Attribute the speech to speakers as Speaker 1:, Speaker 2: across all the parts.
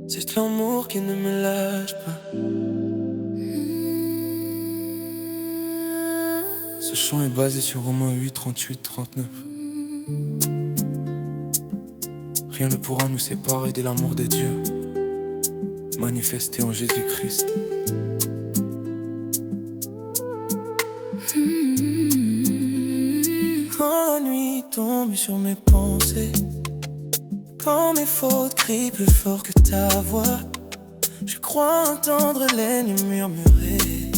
Speaker 1: C'est l'amour qui ne me lâche pas. Ce chant est basé sur Romains 8, 38, 39. Rien ne pourra nous séparer de l'amour de Dieu manifesté en Jésus-Christ. Quand la nuit tombe sur mes pensées, quand mes fautes crient plus fort que ta voix, je crois entendre l'ennemi murmurer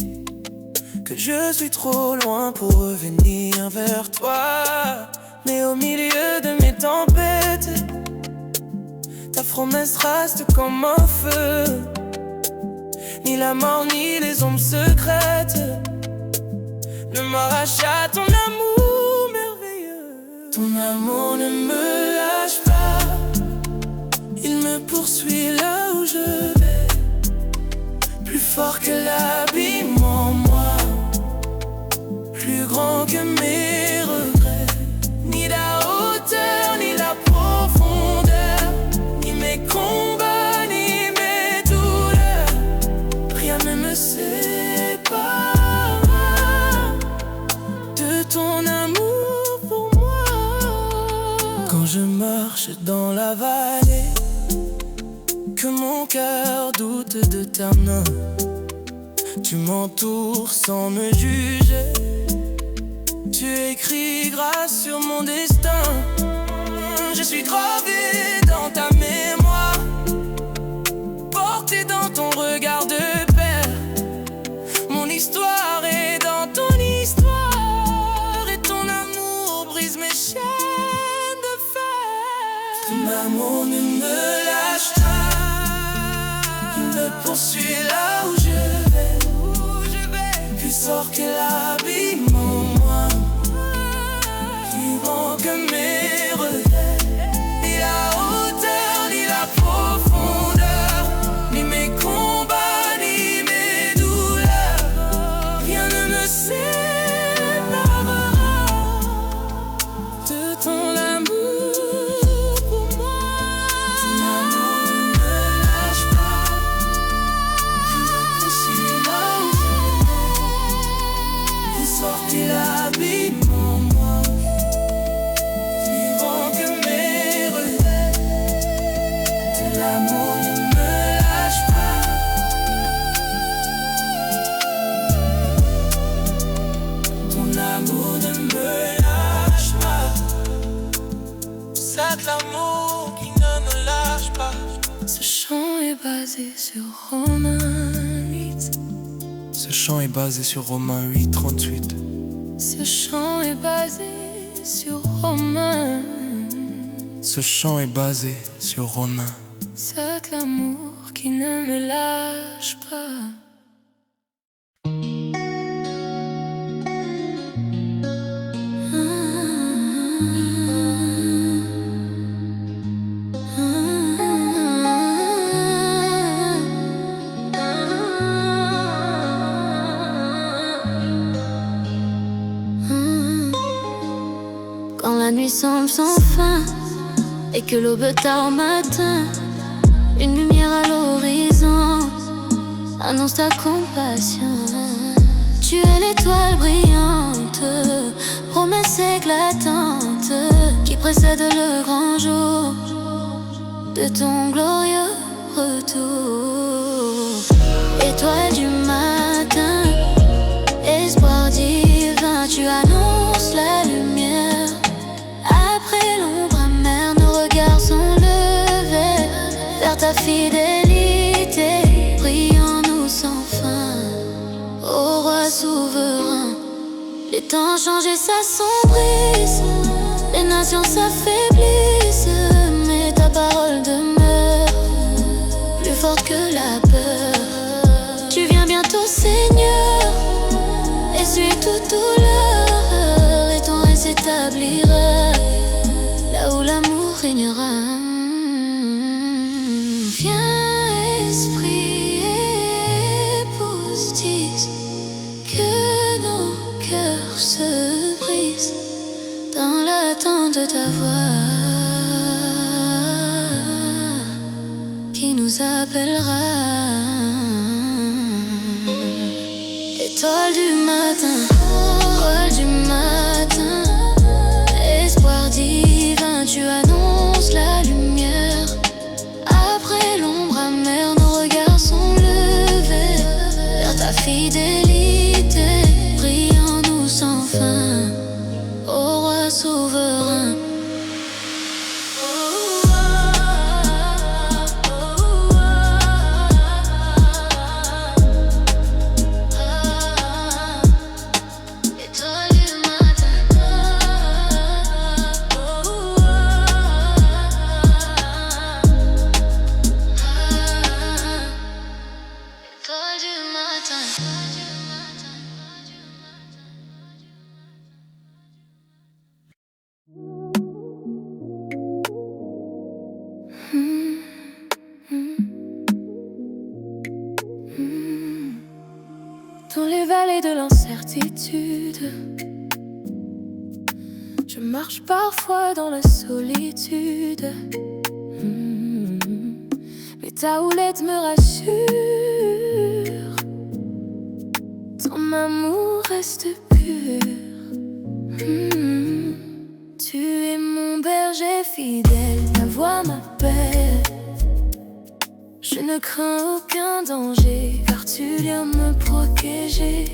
Speaker 1: que je suis trop loin pour revenir vers toi. Mais au milieu de mes tempêtes, ta promesse reste comme un feu. Ni la mort ni les ombres secrètes ne m'arrachent à ton amour merveilleux. Ton amour ne me lâche pas, il me poursuit là où je vais, plus fort que l'abîme en moi, plus grand que mes regrets. Ni la hauteur, ni la profondeur, ni mes combats, ni mes douleurs, rien ne me sépare de ton amour pour moi. Quand je marche dans la vallée, que mon cœur doute de ta main, tu m'entoures sans me juger, tu écris grâce sur mon destin. Je suis gravé dans ta mémoire, porté dans ton regard de père. Mon histoire est dans ton histoire, et ton amour brise mes chaînes de fer. Ton amour ne me lâche pas, il me poursuit là où je vais, plus fort que l'abîme en moi, plus grand que mes regrets. Ni la hauteur, ni la profondeur, ni mes combats, ni mes douleurs, rien ne me séparera de ton amour pour moi. Ton amour ne me lâche pas, il me poursuit là où je vais, plus fort que l'abîme en moi, plus grand que mes regrets. Ton amour ne me lâche pas, ton amour ne me lâche pas. C'est l'amour qui ne me lâche pas. Ce chant est basé sur Romains 8. Ce chant est basé sur Romains 8, 38. Ce chant est basé sur Romains. Ce chant est basé sur Romains. C'est l'amour qui ne me lâche pas.
Speaker 2: Quand la nuit semble sans fin et que l'aube tard au matin, une lumière à l'horizon annonce ta compassion. Tu es l'étoile brillante, promesse éclatante qui précède le grand jour de ton glorieux retour. Étoile du matin, espoir divin, tu annonces la lumière. Après l'ombre amère, nos regards sont levés vers ta fidélité. Prions-nous sans fin, ô roi souverain. Les temps changent et s'assombrissent, les nations s'affaiblissent, mais ta parole demeure plus forte que la peur. Tu viens bientôt, Seigneur, essuie toute douleur, et ton règne s'établira là où l'amour régnera. Viens, Esprit, épouse, dis que nos cœurs se brisent dans l'attente de ta voix. s'appellera étoile du matin, étoile du matin, espoir divin, tu annonces la lumière. Après l'ombre amère, nos regards sont levés vers ta fidélité, brillons-nous sans fin, ô roi souverain.
Speaker 1: Dans les vallées de l'incertitude, je marche parfois dans la solitude. Mais ta houlette me rassure, ton amour reste pur. Tu es mon berger fidèle, ta voix m'appelle. Je ne crains aucun danger, car tu viens me protéger.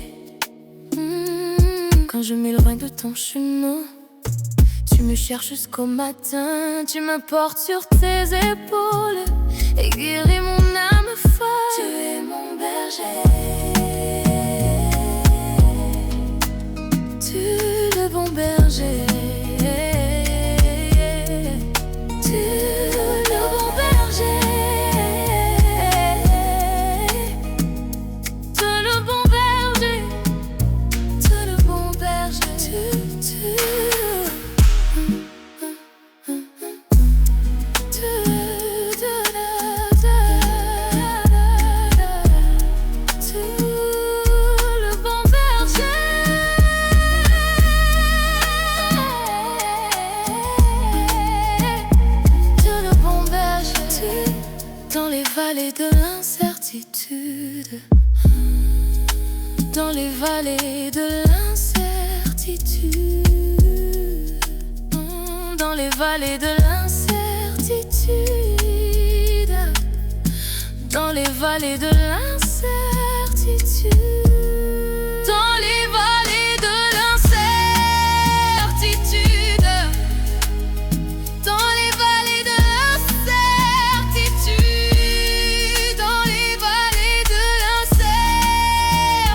Speaker 1: Quand je m'éloigne de ton chemin, tu me cherches jusqu'au matin. Tu me portes sur tes épaules et guéris mon âme folle. Tu es mon berger, tu es le bon berger. Tu es le bon berger. Dans les vallées de l'incertitude, dans les vallées de l'incertitude, dans les vallées de l'incertitude, dans les vallées de l'incertitude, dans les vallées de l'incertitude, dans les vallées de l'incertitude, dans les vallées de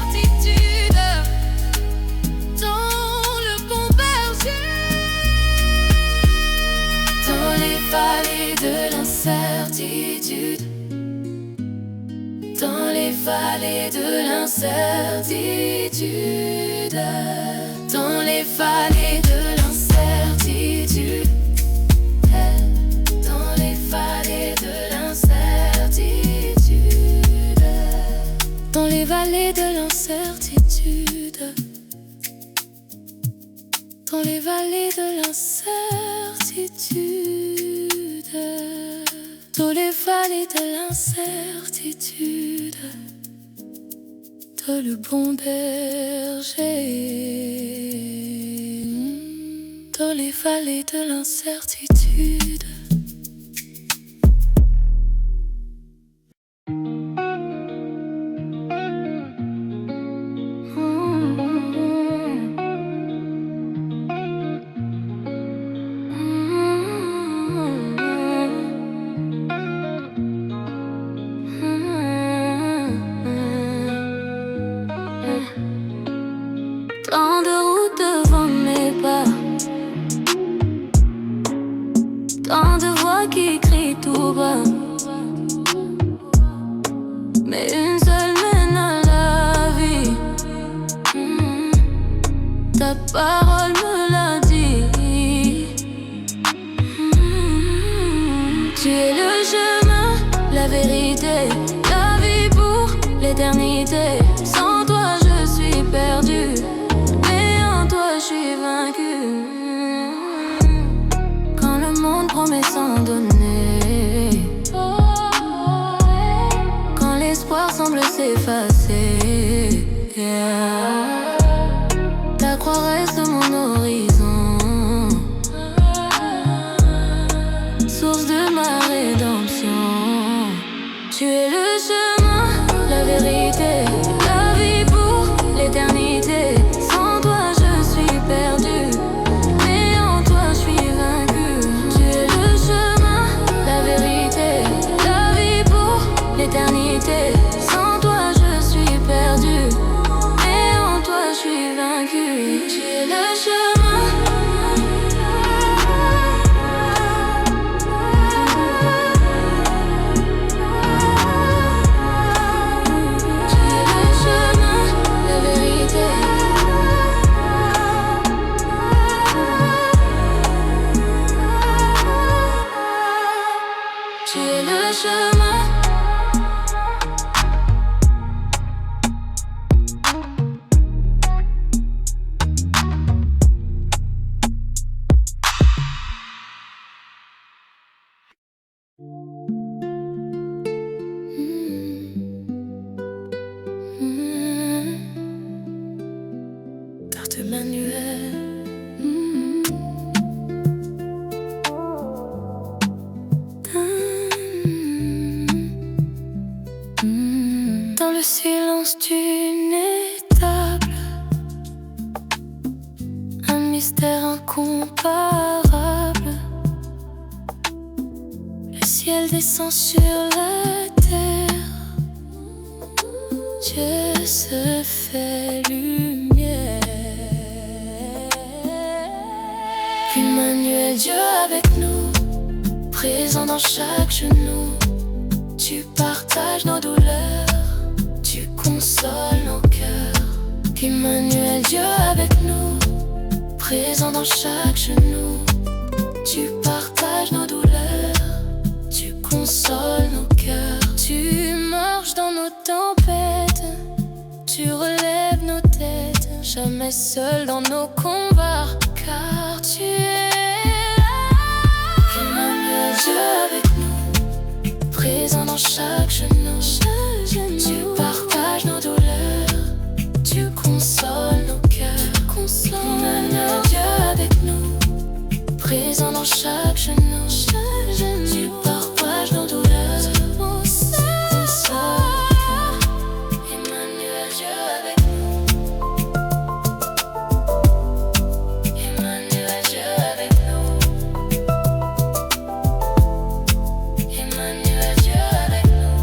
Speaker 1: l'incertitude, dans le bon berger. Dans les vallées de l'incertitude, dans les vallées de l'incertitude, dans les vallées de l'incertitude, dans les vallées de l'incertitude, dans les vallées de l'incertitude, dans les vallées de l'incertitude, dans les vallées de l'incertitude, toi le bon berger. Dans les vallées de l'incertitude.
Speaker 2: Tant de routes devant mes pas, tant de voix qui crient tout bas, mais une seule mène à la vie. Ta parole me l'a dit. Tu es le chemin, la vérité, la vie pour l'éternité. Sans toi je suis perdu, mais en toi je suis vaincu. Quand le monde promet sans donner, s'effacer. Yeah. La croix reste mon horizon, source de ma rédemption. Tu es le chemin, la vérité, la vie pour l'éternité. Sans toi je suis perdu, mais en toi je suis vaincu. Tu es le chemin, la vérité, la vie pour l'éternité. Sans toi je suis perdu, mais en toi je suis vaincu. Tu es le chemin. Tu es le chemin. Carte manuelle. Dans le silence d'une étable, un mystère incomparable. Le ciel descend sur la terre, Dieu se fait lumière. Emmanuel, Dieu avec nous, présent dans chaque genou. Tu partages nos douleurs, tu consoles nos cœurs. Emmanuel, Dieu avec nous, présent dans chaque genou. Tu partages nos douleurs, tu consoles nos cœurs. Tu marches dans nos tempêtes, tu relèves nos têtes. Jamais seul dans nos combats, car tu es là. Emmanuel, Dieu avec nous, présent dans chaque genou. Tu partages nos douleurs, tu consoles nos cœurs. Emmanuel, Dieu avec nous, présent dans chaque genou. Tu partages nos douleurs, tu consoles nos cœurs. Emmanuel, Dieu avec nous. Emmanuel, Dieu avec nous. Emmanuel, Dieu avec nous.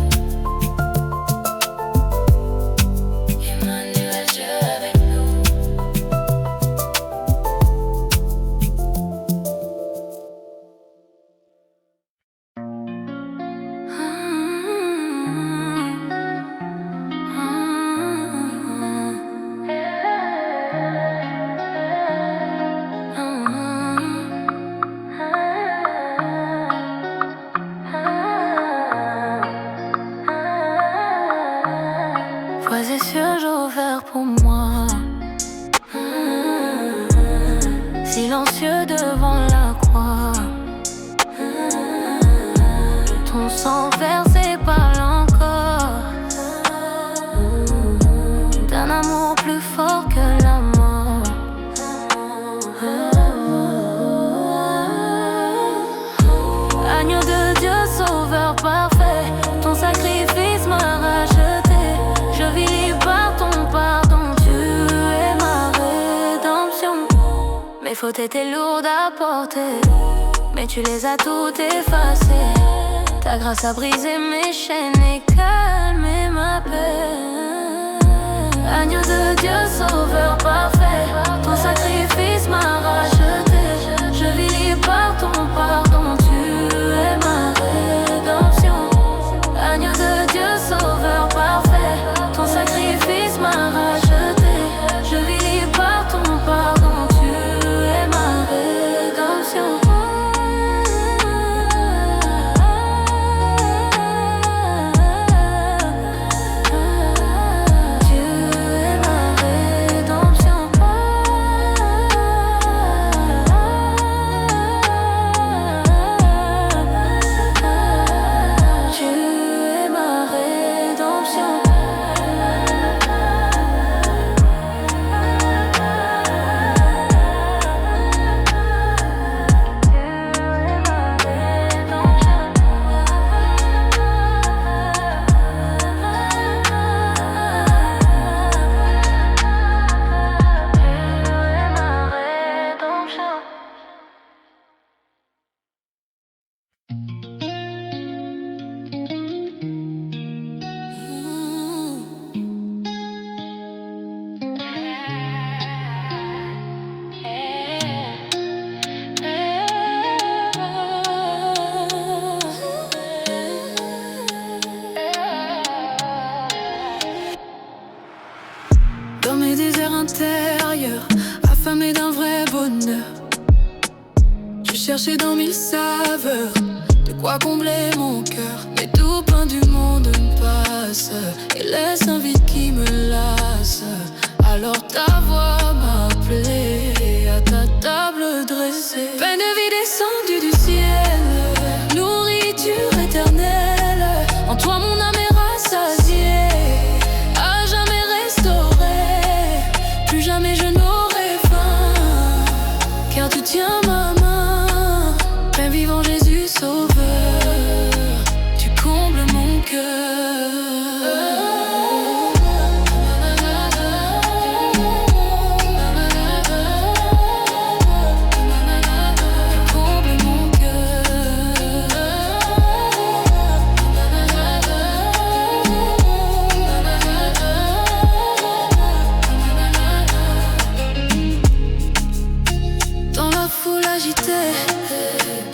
Speaker 2: Emmanuel, Dieu avec nous. Posé sur jour offert pour moi, silencieux devant la croix. Ton sang versé parle encore d'un amour plus fort que la mort. Agneau de Dieu, sauveur parfait, ton sacrifice m'a racheté. Je vis libre par ton pardon, tu es ma rédemption. Mes fautes étaient lourdes à porter, mais tu les as toutes effacées. Ta grâce a brisé mes chaînes et calmé ma peine. Agneau de Dieu, sauveur parfait, ton sacrifice m'a racheté. Je vis libre par ton pardon, tu es ma rédemption. Agneau de Dieu, sauveur parfait, ton sacrifice m'a racheté. Je vis libre par ton pardon, tu es ma rédemption. Tu es ma rédemption.
Speaker 1: Je cherchais dans mille saveurs de quoi combler mon cœur, mais tout pain du monde me passe et laisse un vide qui me lasse. Alors ta voix m'a appelé à ta table dressée. Pain de vie descendu du ciel, nourriture éternelle. En toi mon âme est rassasiée, à jamais restaurée. Plus jamais je n'aurai faim, car tu tiens ma main. Pain vivant Jésus sauveur, tu combles mon cœur.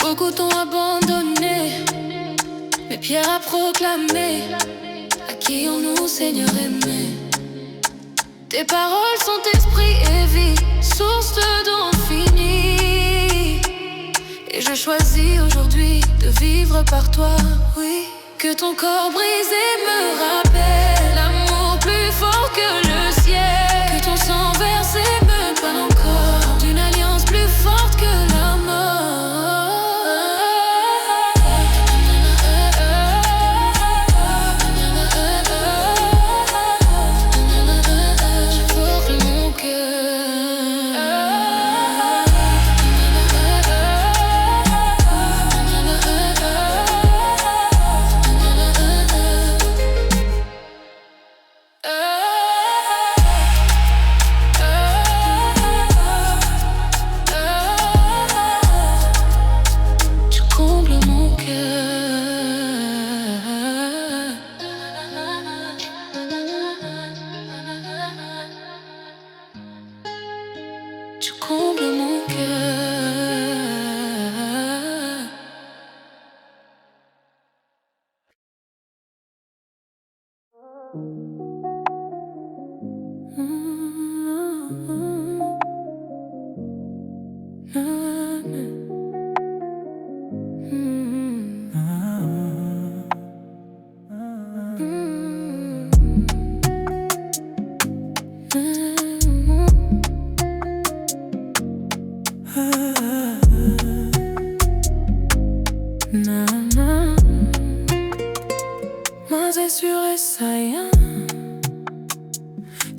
Speaker 1: Beaucoup t'ont abandonné, mais Pierre a proclamé: à qui en nous, Seigneur aimé. Tes paroles sont esprit et vie, source d'eau infinie. Et je choisis aujourd'hui de vivre par toi, oui. Que ton corps brisé me rappelle l'amour plus fort que le ciel. Que ton sang versé me parle encore d'une alliance plus forte que la mort. Tu combles mon cœur.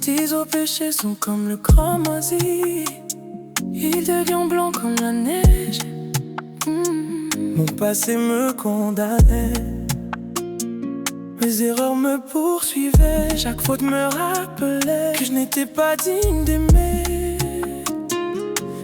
Speaker 1: Tes eaux péchés sont comme le cramoisi, ils deviennent blancs comme la neige. Mon passé me condamnait, mes erreurs me poursuivaient. Chaque faute me rappelait que je n'étais pas digne d'aimer.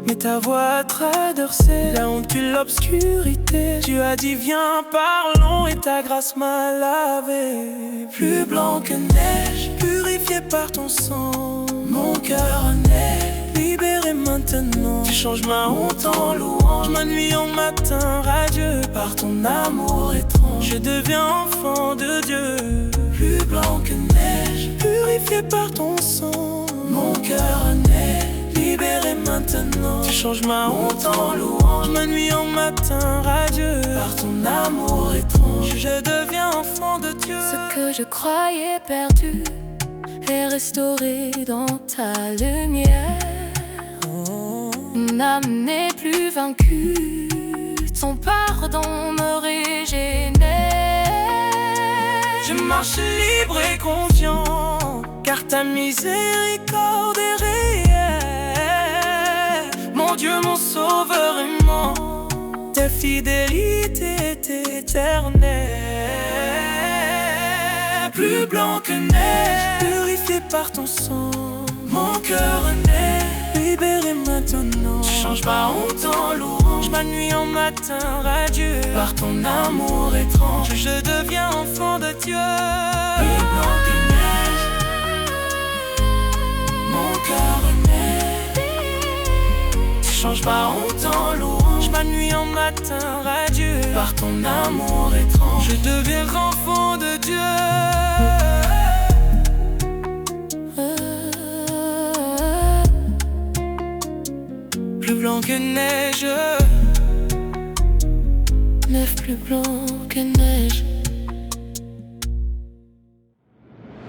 Speaker 1: Mais ta voix a traversé la honte puis l'obscurité. Tu as dit viens parlons et ta grâce m'a lavé. Plus blanc que neige, purifié par ton sang. Mon cœur naît, libéré maintenant. Tu changes ma honte en louange, ma nuit en matin radieux. Par ton amour étrange, je deviens enfant de Dieu. Plus blanc que neige, purifié par ton sang. Mon cœur naît, libéré maintenant. Tu changes ma honte en louange, ma nuit en matin radieux. Par ton amour étrange, je deviens enfant de Dieu. Ce que je croyais perdu est restauré dans ta lumière. Mon âme n'est plus vaincue, ton pardon me régénère. Je marche libre et confiant, car ta miséricorde est réelle. Mon Dieu, mon sauveur aimant, ta fidélité est éternelle. Plus blanc que neige, purifié par ton sang. Mon cœur naît, libéré maintenant. Tu changes ma honte en louange, ma nuit en matin radieux. Par ton amour étrange, je deviens enfant de Dieu. Plus blanc que neige, mon cœur naît. Tu changes ma honte en louange, ma nuit en matin radieux. Par ton amour étrange, je deviens enfant de Dieu. Plus blanc que neige, Neuf plus blanc que neige.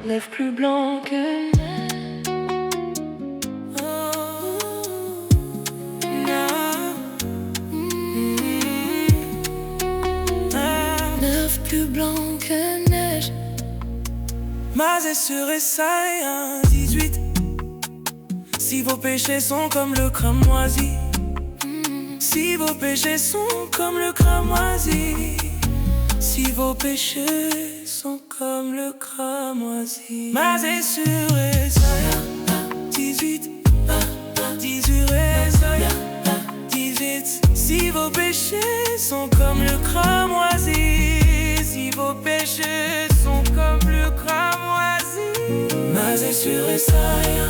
Speaker 1: Neuf plus blanc que neige. Oh, non. Neuf plus blanc que neige. Masé sur Esaïe 18. Si vos péchés sont comme le cramoisi, si vos péchés sont comme le cramoisi, si vos péchés sont comme le cramoisi. Masé sur Esaïe 18, 18 Esaïe 18. Si vos péchés sont comme le cramoisi, si vos péchés sont comme le cramoisi. Masé sur Esaïe,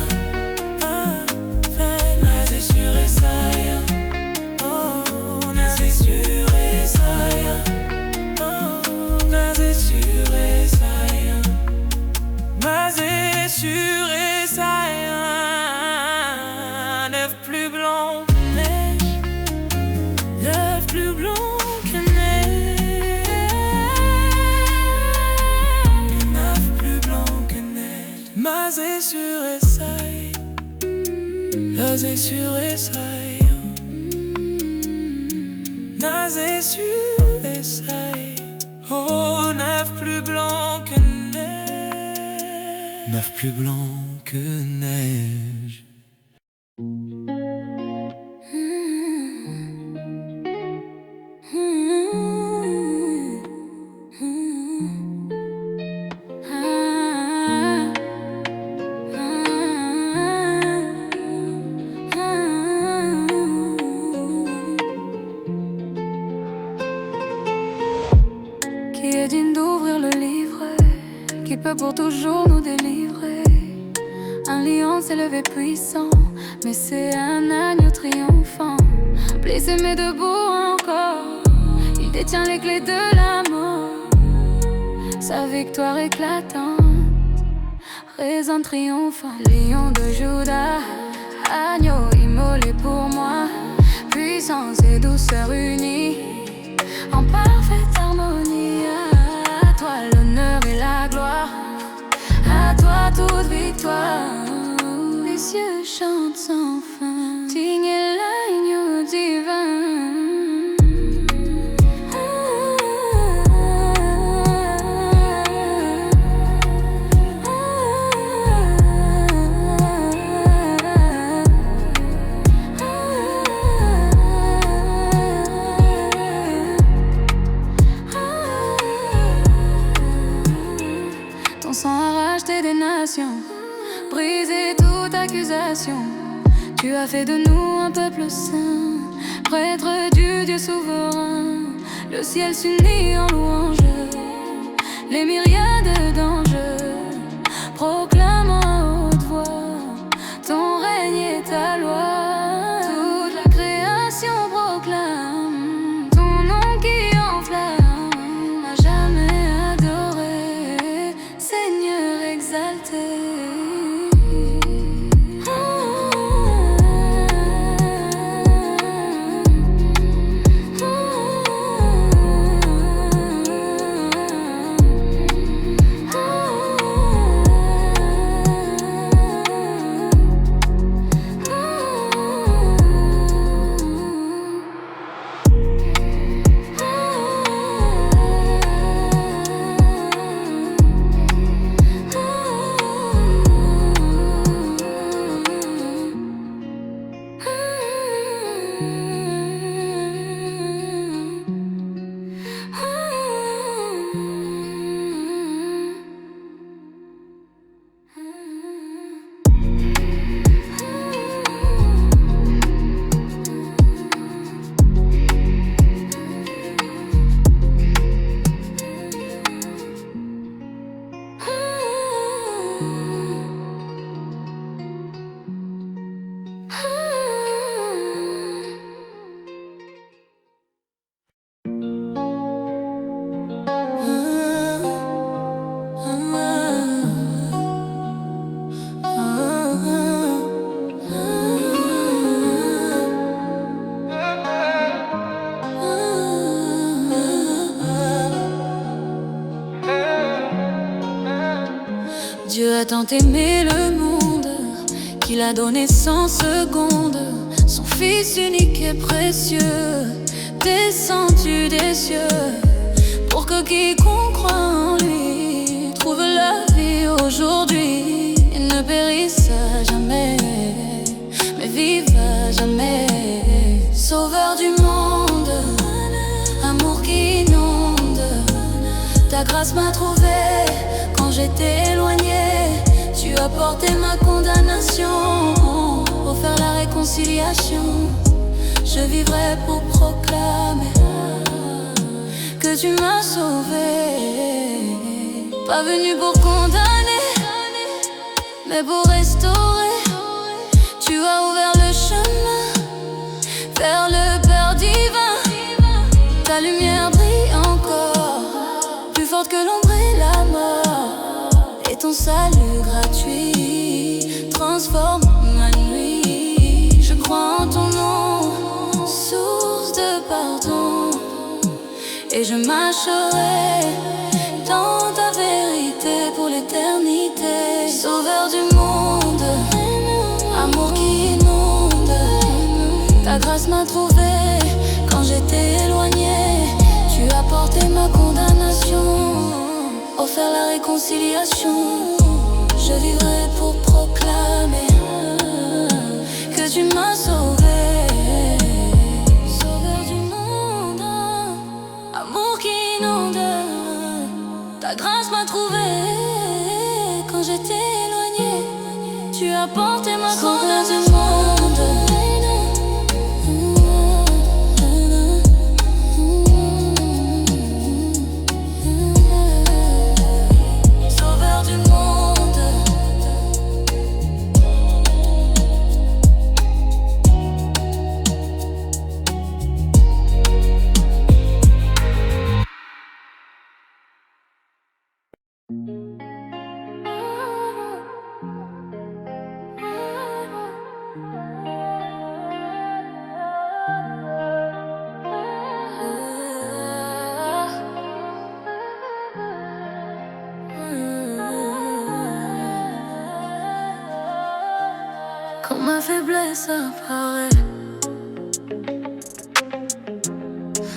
Speaker 1: masé sur Esaïe. Oh, masé sur Esaïe. Oh, masé sur Esaïe. Masé sur Esaïe. Neuf plus blanc que neige. Neuf plus blanc que neige. Neuf plus blanc que neige. Masé sur Esaïe. Masé sur Esaïe. Masé sur Esaïe. Oh, neuf plus blanc que neige. Neuf plus blanc que neige.
Speaker 2: Qui est digne d'ouvrir le livre, qui peut pour toujours nous délivrer. Un lion s'est levé puissant, mais c'est un agneau triomphant. Blessé mais debout encore, il détient les clés de la mort. Sa victoire éclatante résonne triomphant. Lion de Juda, agneau immolé pour moi. Puissance et douceur unies en parfaite harmonie. À toi l'honneur et la gloire, à toi toute victoire. Les cieux chantent sans fin, digne est l'agneau divin. Ton sang a racheté des nations, brisé toute accusation. Tu as fait de nous un peuple saint, prêtre du Dieu souverain. Le ciel s'unit en louange, les myriades d'anges proclament à haute voix ton règne et ta loi. Toute la création proclame ton nom qui enflamme, à jamais adoré, Seigneur exalté. a tant aimé le monde qu'il a donné 100 secondes. Son fils unique et précieux, descendu des cieux, pour que quiconque croit en lui trouve la vie aujourd'hui. Il ne périsse jamais, mais vive à jamais. Sauveur du monde, amour qui inonde. Ta grâce m'a trouvé quand j'étais éloigné. Tu as porté ma condamnation, offert la réconciliation. Je vivrai pour proclamer que tu m'as sauvé. Pas venu pour condamner, mais pour restaurer. Tu as ouvert le chemin vers le Père divin. Ta lumière brille encore, plus forte que l'ombre et la mort. Et ton salut gratuit transforme ma nuit. Je crois en ton nom, source de pardon, et je marcherai dans ta vérité pour l'éternité. Sauveur du monde, amour qui inonde. Ta grâce m'a trouvé quand j'étais éloigné. Tu as porté ma condamnation, offert la réconciliation. Je vivrai pour proclamer que tu m'as sauvé. Sauveur du monde, amour qui inonde. Ta grâce m'a trouvé quand j'étais éloigné. Tu as porté ma condamnation. Quand ma faiblesse apparaît,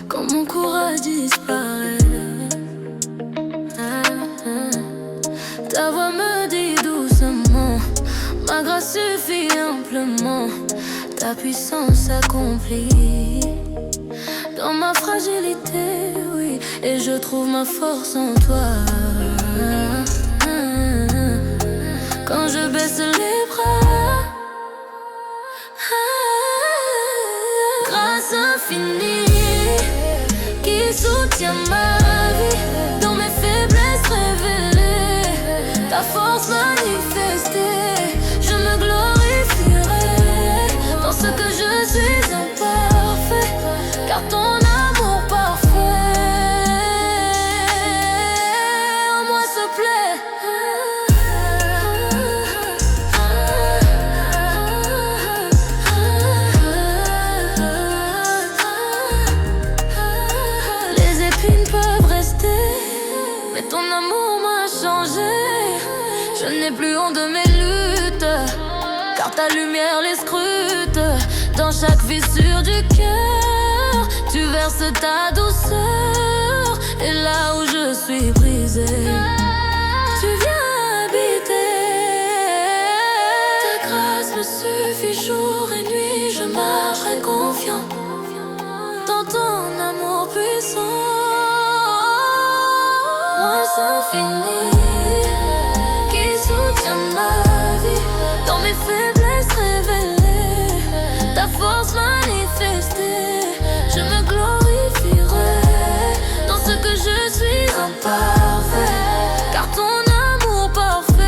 Speaker 2: quand mon courage disparaît, ta voix me dit doucement, ma grâce suffit amplement, ta puissance s'accomplit dans ma fragilité, oui, et je trouve ma force en toi. Quand je baisse les bras, grâce infinie qui soutient ma vie dans mes faiblesses révélées, ta force manifestée, je me glorifierai dans ce que je suis imparfait, car ton amour parfait en moi se plaît. Ton amour m'a changé, je n'ai plus honte de mes luttes, car ta lumière les scrute. Dans chaque fissure du cœur, tu verses ta douceur, et là où je suis brisée, tu viens habiter. Ta grâce me suffit jour et nuit, je marcherai confiant dans ton amour puissant. Infini qui soutient ma vie dans mes faiblesses révélées, ta force manifestée, je me glorifierai dans ce que je suis imparfait, car ton amour parfait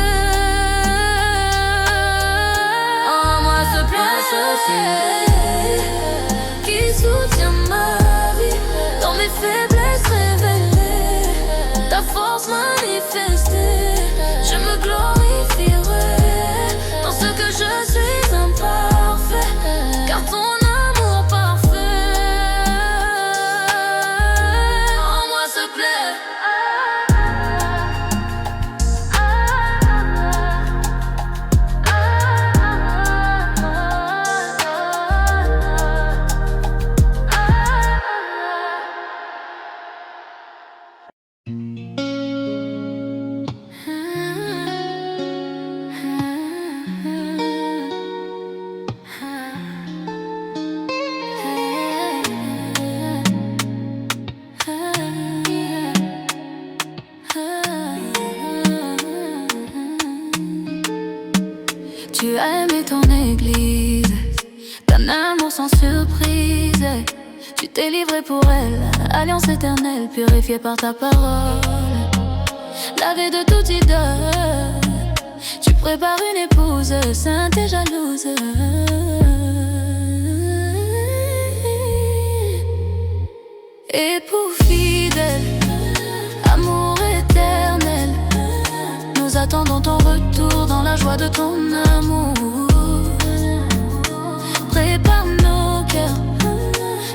Speaker 2: en moi se plaît, qui soutient ma vie dans mes faiblesses révélées, ta force manifestée, je me glorifierai dans ce que je suis imparfait, car ton amour parfait en moi se plaît. livré pour elle, alliance éternelle, purifiée par ta parole. Lavé de toute idole, tu prépares une épouse sainte et jalouse. Époux fidèle, amour éternel, nous attendons ton retour dans la joie de ton amour. Prépare nos cœurs,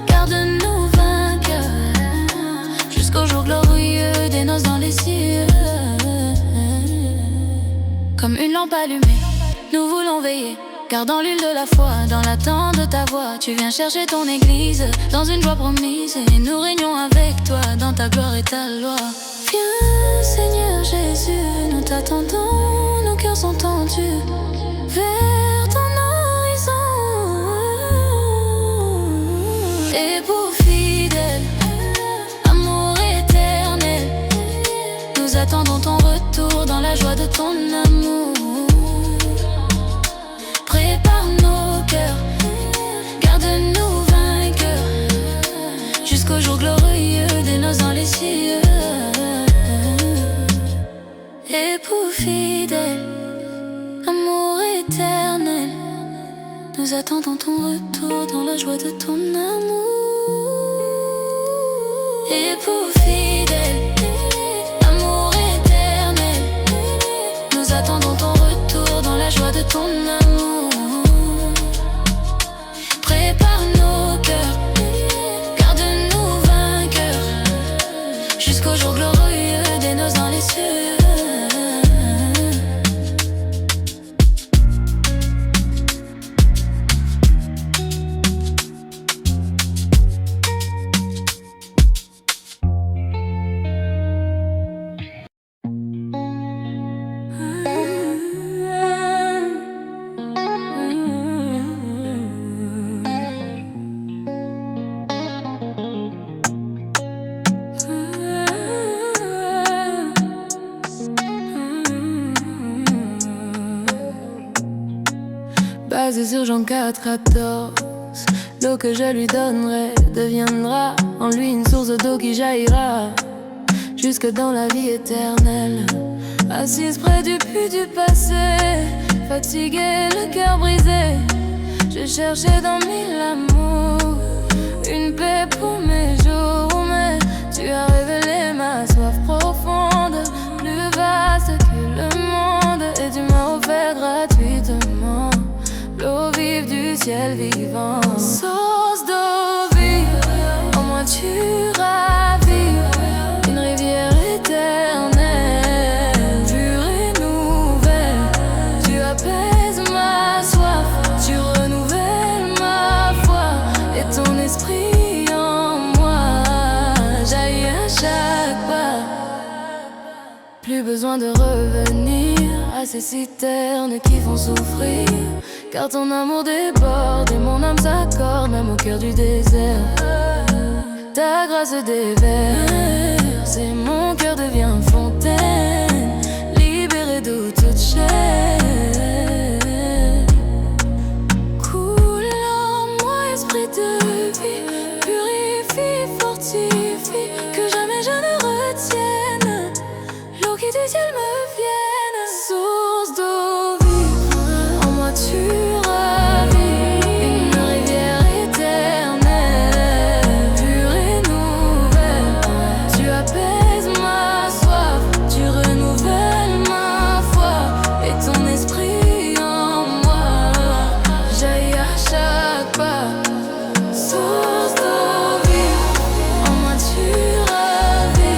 Speaker 2: garde-nous vainqueurs, jusqu'au jour glorieux des noces dans les cieux. Comme une lampe allumée, nous voulons veiller, gardant l'huile de la foi dans l'attente de ta voix. Tu viens chercher ton église dans une joie promise, et nous régnons avec toi dans ta gloire et ta loi. Viens Seigneur Jésus, nous t'attendons, nos cœurs sont tendus vers ton horizon. Époux fidèle, amour éternel, nous attendons ton retour dans la joie de ton amour. Prépare nos cœurs, garde-nous vainqueurs, jusqu'au jour glorieux des noces dans les cieux. Époux fidèle, amour éternel, nous attendons ton retour dans la joie de ton amour. Époux fidèle, amour éternel, nous attendons ton retour dans la joie de ton amour. Prépare nos cœurs, garde-nous vainqueurs, jusqu'au jour glorieux des noces dans les cieux. Basé sur Jean 4,14, l'eau que je lui donnerai deviendra en lui une source d'eau qui jaillira jusque dans la vie éternelle. Assise près du puits du passé, fatiguée, le cœur brisé, je cherchais dans mille amours une paix pour mes jours. Mais tu as révélé ma soif profonde, plus vaste que le monde, et tu m'as offert gratuitement l'eau vive du ciel vivant. Source d'eau vive, en moi tu ravives une rivière éternelle, pure et nouvelle. Tu apaises ma soif, tu renouvelles ma foi, et ton esprit en moi jaillit à chaque pas. Plus besoin de revenir à ces citernes qui font souffrir, car ton amour déborde et mon âme s'accorde même au cœur du désert. Ta grâce déverse et mon cœur devient fontaine, libéré de toute chaîne. Coule en moi, esprit de vie, purifie, fortifie, que jamais je ne retienne l'eau qui du ciel me vienne. Source d'eau vive, en moi tu ravis une rivière éternelle, pure et nouvelle. Tu apaises ma soif, tu renouvelles ma foi, et ton esprit en moi jaillit à chaque pas. Source d'eau vive, en moi tu ravis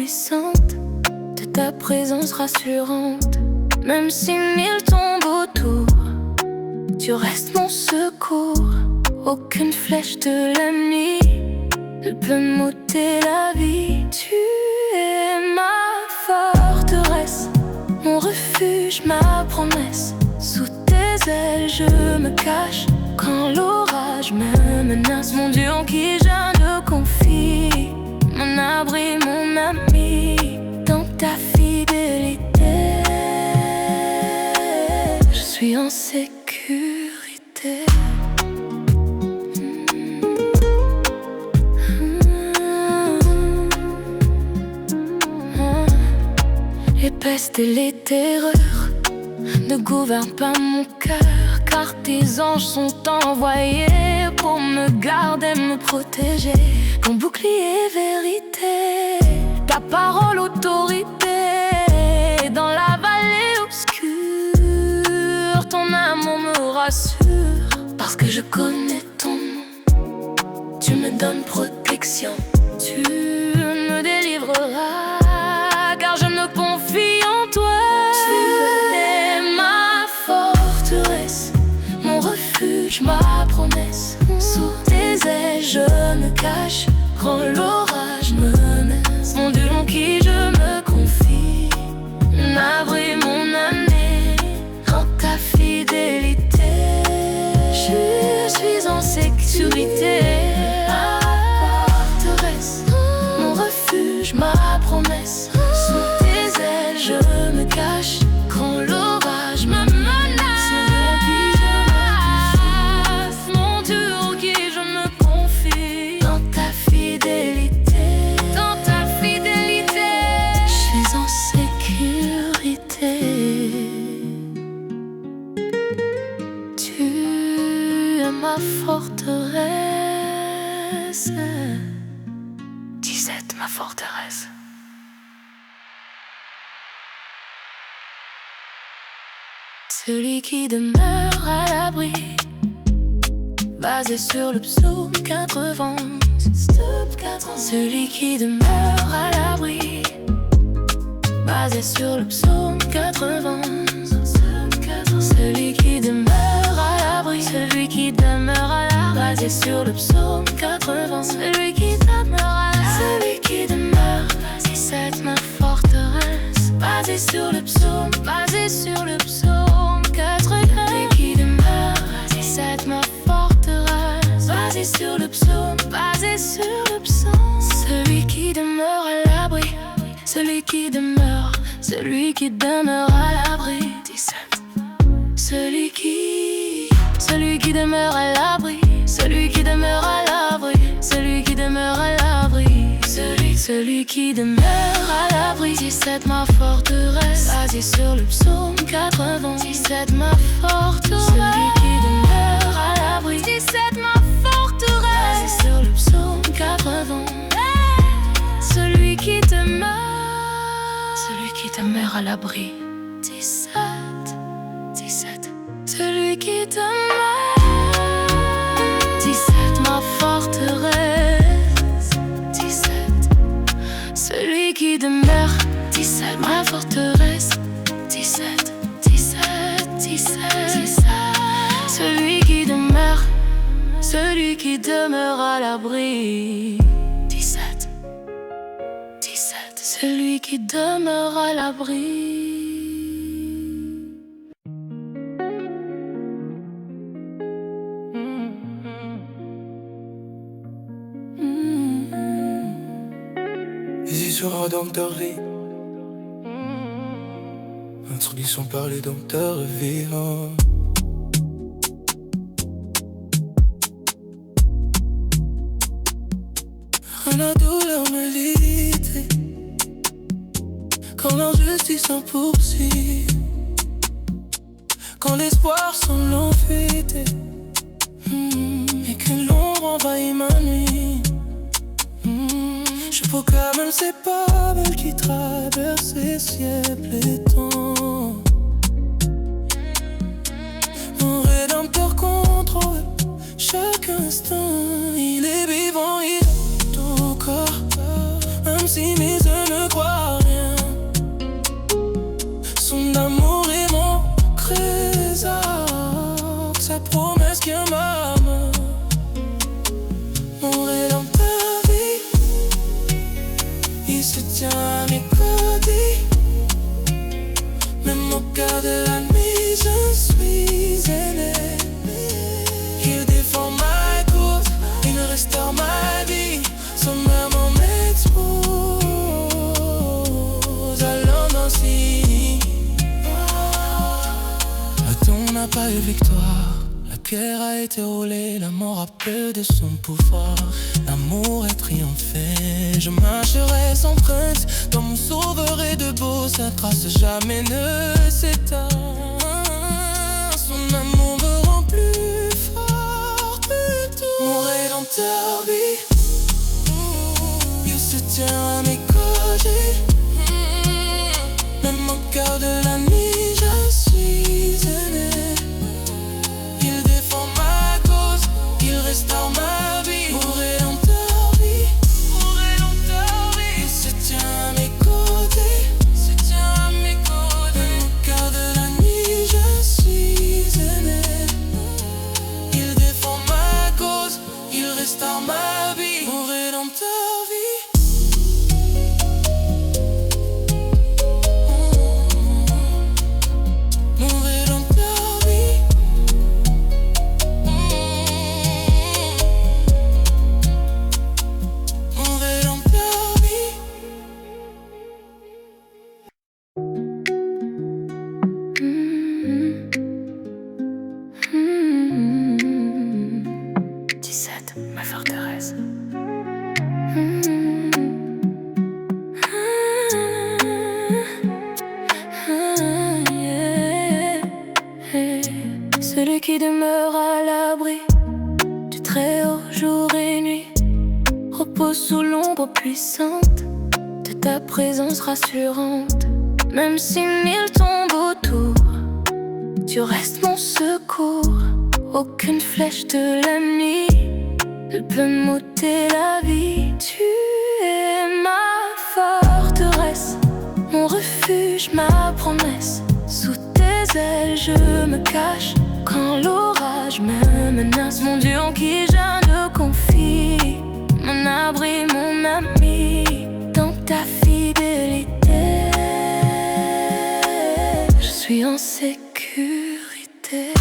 Speaker 2: éblouissante de ta présence rassurante. Même si mille tombent autour, tu restes mon secours. Aucune flèche de la nuit ne peut m'ôter la vie. Tu es ma forteresse, mon refuge, ma promesse. Sous tes ailes je me cache quand l'orage me menace. Mon Dieu en qui je me confie, mon abri, mon ami. Dans ta fidélité, je suis en sécurité. Les pestes et les terreurs ne gouvernent pas mon cœur, car tes anges sont envoyés pour me garder, me protéger. Ton bouclier vérité, ta parole autorité. Dans la vallée obscure, ton amour me rassure. Parce que je connais ton nom, tu me donnes protection. Tu me délivreras, car je me confie en toi. Tu es ma forteresse, mon refuge, ma promesse. Sous tes ailes je me cache quand l'orage me menace. Mon Dieu en qui je me confie, mon abri, mon ami. En ta fidélité, je suis en sécurité. Ma forteresse, mon refuge, ma promesse. Sous tes ailes je me cache quand l'orage me menace. Mon Dieu en qui je me confie, dans ta fidélité, dans ta fidélité, je suis en sécurité. Tu es ma forteresse. 17, ma forteresse. Celui qui demeure à l'abri, basé sur le psaume 80. Celui qui demeure à l'abri, basé sur le psaume 80. Celui qui demeure à l'abri, celui qui demeure à l'abri, basé sur le psaume 80. Celui qui demeure à l'abri, celui qui demeure, c'est ma forteresse. Basé sur le psaume, basé sur le psaume 80. Celui qui demeure, c'est ma forteresse. Basé sur le psaume, basé sur le psaume. Celui qui demeure à l'abri, celui qui demeure, celui qui demeure à l'abri. 17. Celui qui demeure à l'abri, celui qui demeure à l'abri, celui qui demeure à l'abri. Celui qui demeure à l'abri. 17, ma forteresse. Basé sur le psaume 80. 17, ma forteresse. Celui qui demeure à l'abri. 17, ma forteresse. Basé sur le psaume 80. Celui qui demeure à l'abri. 17, 17. Celui qui demeure. 17, ma forteresse. 17. Celui qui demeure. 17, ma forteresse. 17, 17, 17, 17. Celui qui demeure. Celui qui demeure à l'abri. 17, 17. Celui qui demeure à l'abri.
Speaker 1: Ici sur un docteur vie, introduction par les docteurs vivants. Quand la douleur me lit, quand l'injustice s'en poursuit, quand l'espoir semble en fuite, et que l'ombre envahit ma nuit. Je proclame ces paroles qui traversent les siècles et temps. Mon rédempteur contrôle chaque instant. Il est vivant, il est au corps. Même si mes yeux ne croient et victoire. La guerre a été roulée, la mort a peu de son pouvoir. L'amour est triomphé, je marcherai sans crainte. Dans mon sauveur est debout, sa trace jamais ne s'éteint. Son amour me rend plus fort que tout. Mon rédempteur vit, il se tient à mes côtés. Même au cœur de la nuit, je suis aimé. Il défend ma cause, il restaure ma vie. Mon rédempteur vit, il se tient à mes côtés. Même au cœur de la nuit, je suis aimé. Il défend ma cause, il restaure ma vie. Mon rédempteur vit.
Speaker 2: Ma forteresse. Celui qui demeure à l'abri du Très-Haut jour et nuit repose sous l'ombre puissante de ta présence rassurante. Même si 1000 tombent autour, tu restes mon secours. Aucune flèche de l'ennemi ne peut m'ôter la vie. Tu es ma forteresse, mon refuge, ma promesse. Sous tes ailes je me cache quand l'orage me menace. Mon Dieu en qui je me confie, mon abri, mon ami. Dans ta fidélité, je suis en sécurité.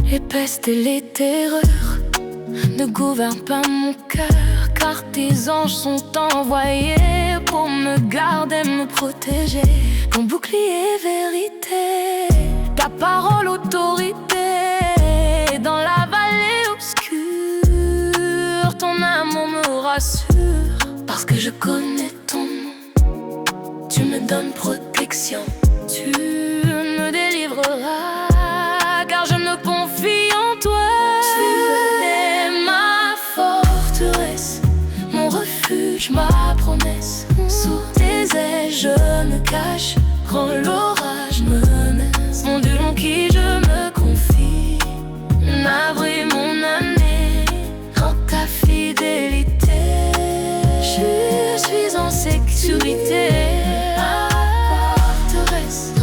Speaker 2: Les pestes et les terreurs ne gouvernent pas mon cœur, car tes anges sont envoyés pour me garder, me protéger. Ton bouclier vérité, ta parole autorité. Dans la vallée obscure, ton amour me rassure. Parce que je connais ton nom, tu me donnes protection. Tu me délivreras, car je me confie en toi. Tu es ma forteresse, mon refuge, ma promesse. Sous tes ailes je me cache quand l'orage me menace. Mon Dieu en qui je me confie, mon abri, mon année. Dans ta fidélité, je suis en sécurité. Ma forteresse,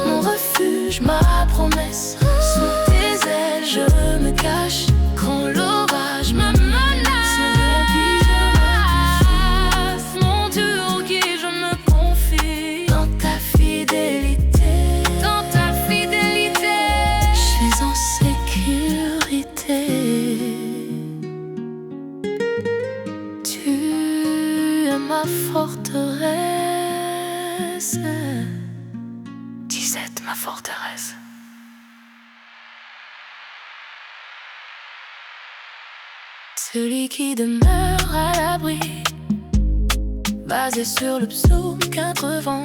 Speaker 2: mon refuge, ma promesse. Sous tes ailes je me cache quand l'orage me menace. Mon Dieu en qui je me confie, dans ta fidélité, dans ta fidélité, je suis en sécurité. Tu es ma forteresse. 17, ma forteresse. Celui qui demeure à l'abri, basé sur le psaume 80.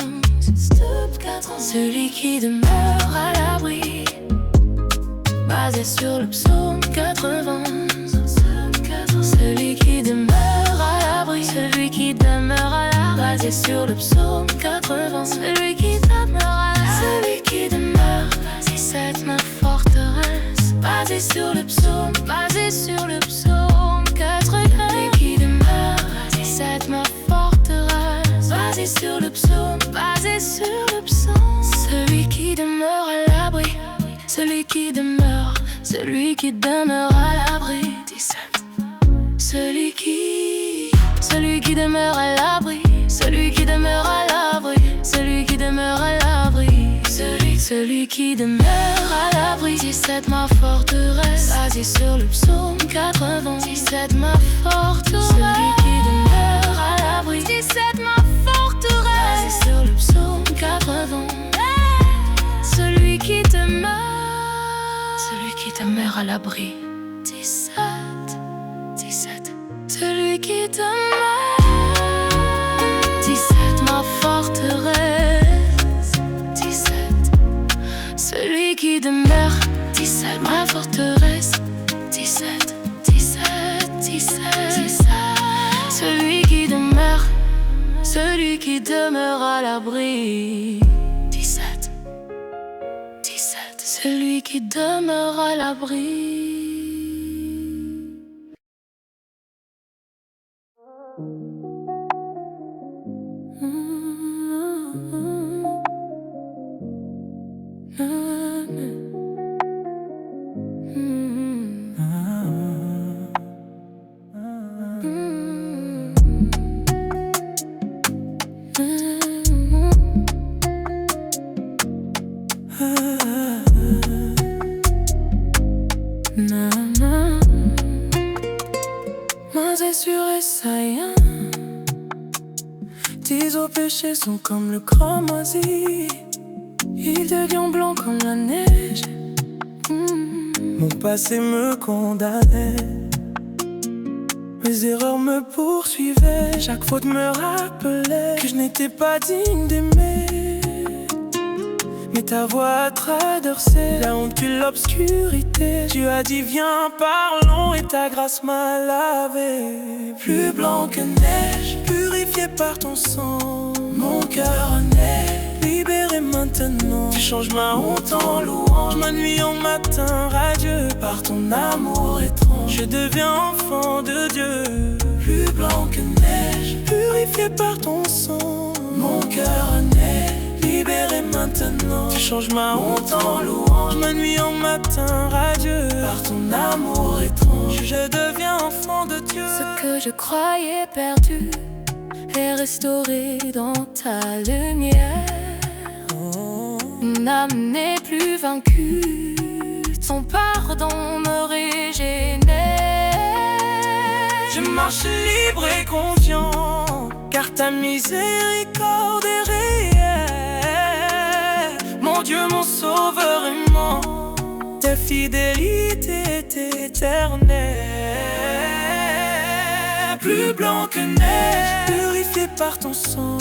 Speaker 2: Celui qui demeure à l'abri, basé sur le psaume 80. Celui qui demeure à l'abri, celui qui demeure à l'abri, basé sur le psaume 80. Celui qui demeure à l'abri, celui qui demeure, basé c'est ma forteresse. Basé sur le psaume, basé sur le psaume 80. Celui qui demeure, basé c'est ma forteresse. Basé sur le psaume, basé sur le psaume. Celui qui demeure à l'abri, celui qui demeure à l'abri. 17. Celui qui demeure à l'abri, celui qui demeure à l'abri, celui qui demeure à l'abri, celui qui demeure à l'abri. 17, ma forteresse, basé sur le psaume 80. 17, ma forteresse, celui qui demeure à à l'abri. 17, 17, celui qui demeure. 17, ma forteresse. 17, celui qui demeure. 17, ma forteresse. 17, 17, 17, 17, celui qui demeure. Celui qui demeure à l'abri. 17, 17, celui qui demeure à l'abri.
Speaker 1: C'est sûr et saillant. Tes os péchés sont comme le cramoisi. Ils deviennent blancs comme la neige. Mon passé me condamnait. Mes erreurs me poursuivaient. Chaque faute me rappelait que je n'étais pas digne d'aimer. Mais ta voix a traversé la honte puis l'obscurité. Tu as dit viens parlons et ta grâce m'a lavé. Plus blanc que neige, purifié par ton sang. Mon cœur naît, libéré maintenant. Tu changes ma honte en louange, ma nuit en matin radieux. Par ton amour étrange, je deviens enfant de Dieu. Plus blanc que neige, purifié par ton sang. Mon cœur naît, libéré maintenant. Tu changes ma honte en louange, ma nuit en matin radieux. Par ton amour étrange, je deviens enfant de Dieu.
Speaker 2: Ce que je croyais perdu est restauré dans ta lumière. Mon âme n'est plus vaincue, ton pardon me régénère.
Speaker 1: Je marche libre et confiant, car ta miséricorde est réelle. Mon Dieu, mon sauveur aimant, ta fidélité est éternelle. Plus blanc que neige, purifié par ton sang.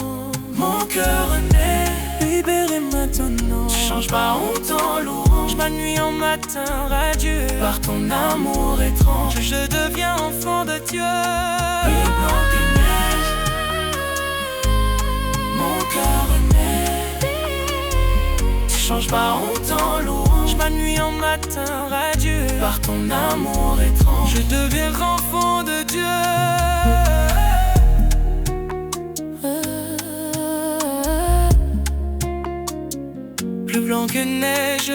Speaker 1: Mon cœur naît, libéré maintenant. Tu changes ma honte en louange, ma nuit en matin radieux. Par ton amour étrange, je deviens enfant de Dieu. Plus blanc que neige, mon cœur naît. Tu changes ma honte en louange, ma nuit en matin radieux. Par ton amour étrange, je deviens enfant de Dieu. Plus blanc que neige,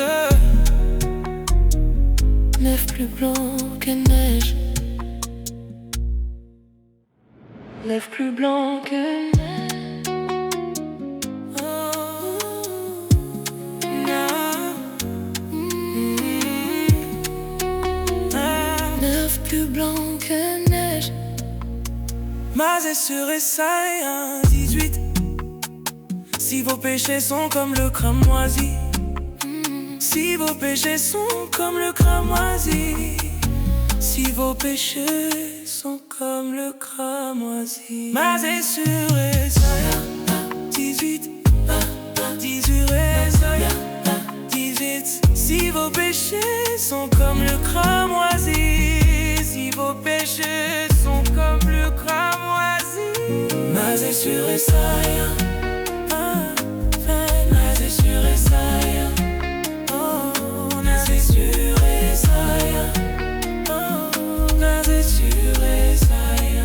Speaker 2: Neuf plus blanc que neige.
Speaker 1: Neuf plus blanc que neige.
Speaker 2: Neuf plus blanc que neige.
Speaker 1: Mas sur Esaïe 18. Si vos péchés sont comme le cramoisi, si vos péchés sont comme le cramoisi, si vos péchés sont comme le cramoisi. Mas sur Esaïe 18, 18 Esaïe 18. Si vos péchés sont comme le cramoisi, si vos péchés sont comme le cramoisi. Mas sur Esaïe, sur Esaïe, oh, nasé sur Esaïe, oh, nasé sur Esaïe,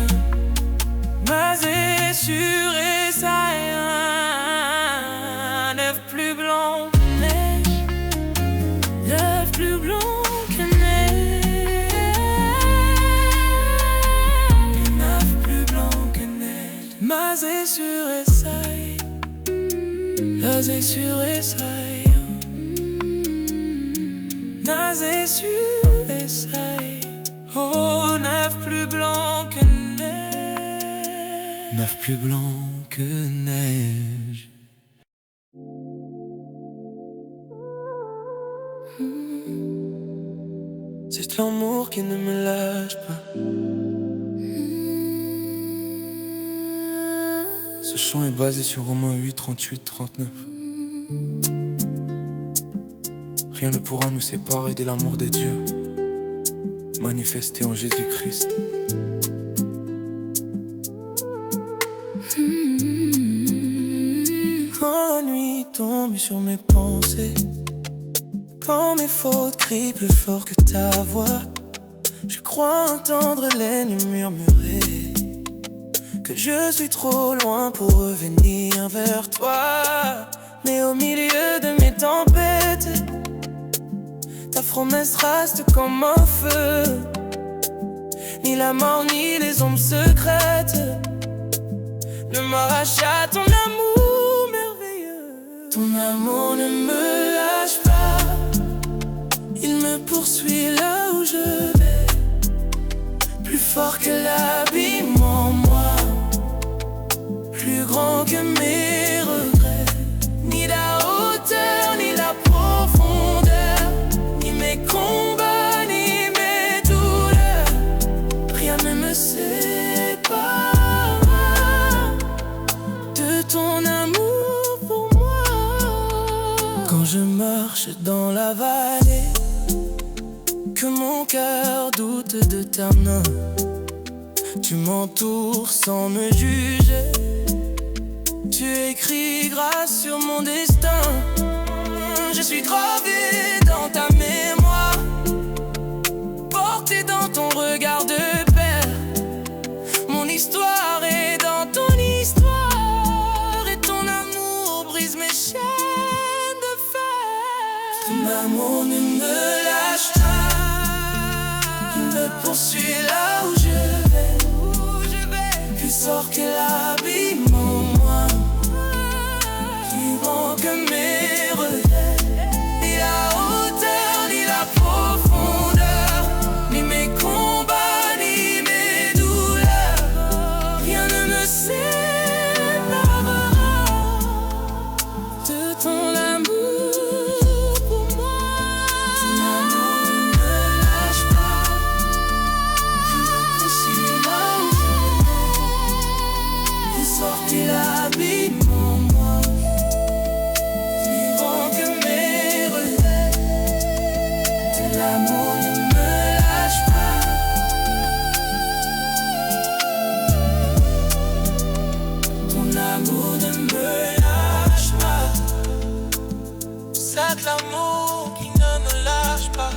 Speaker 1: nasé sur Esaïe. Neuf plus blanc que neige, neuf plus blanc que neige, neuf plus blanc que neige, nasé sur Esaïe. Nasé sur Esaïe, nasé sur Esaïe, oh, neuf plus blanc que neige, neuf plus blanc que neige. qui ne me lâche pas. Ce chant est basé sur Romains 8, 38, 39. Rien ne pourra nous séparer de l'amour de Dieu manifesté en Jésus-Christ. Quand la nuit tombe sur mes pensées, quand mes fautes crient plus fort que ta voix, je crois entendre l'ennemi murmurer que je suis trop loin pour revenir vers toi. Mais au milieu de mes tempêtes, ta promesse reste comme un feu. Ni la mort ni les ombres secrètes ne m'arrachent à ton amour merveilleux. Ton amour ne me lâche pas, il me poursuit là où je vais, plus fort que l'abîme en moi, plus grand que mes regrets. Ni la hauteur, ni la profondeur, ni mes combats, ni mes douleurs, rien ne me sépare de ton amour pour moi. Quand je marche dans la vallée, que mon cœur doute de ta main, tu m'entoures sans me juger, tu écris grâce sur mon destin. Je suis gravé dans ta mémoire, porté dans ton regard de père. Mon histoire est dans ton histoire, et ton amour brise mes chaînes de fer. Ton amour ne me lâche pas, il me poursuit là où je vais, plus fort que l'abîme en moi, plus grand que mes regrets. Ni la hauteur, ni la profondeur, ni mes combats, ni mes douleurs, rien ne me séparera de ton amour pour moi. Ton amour ne me lâche pas, il me poursuit là où je vais, plus fort que l'abîme en moi, plus grand que mes regrets. Ton amour ne me lâche pas, ton amour ne me lâche pas. C'est l'amour qui ne me lâche pas.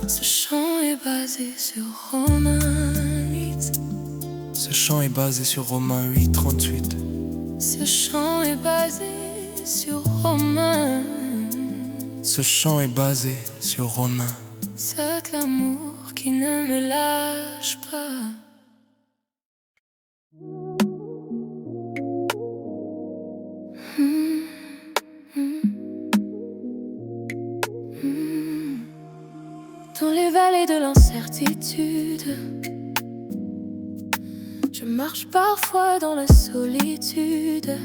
Speaker 1: Ce chant est basé sur Romains 8. Ce chant est basé sur Romains 8, 38. Ce chant est basé sur Romains. Ce chant est basé sur Romains. C'est l'amour qui ne me lâche pas. Dans les vallées de l'incertitude, je marche parfois dans la solitude,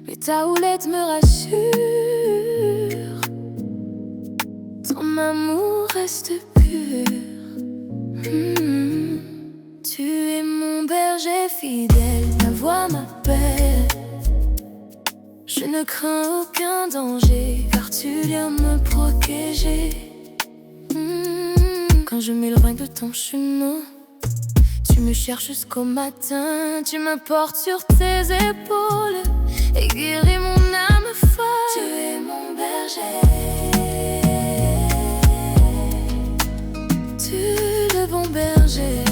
Speaker 1: mais ta houlette me rassure. Ton amour reste pur. Tu es mon berger fidèle, ta voix m'appelle. Je ne crains aucun danger, car tu viens me protéger. Quand je m'éloigne de ton chemin, tu me cherches jusqu'au matin. Tu me portes sur tes épaules et guéris mon âme folle. Tu es mon berger, tu es le bon berger.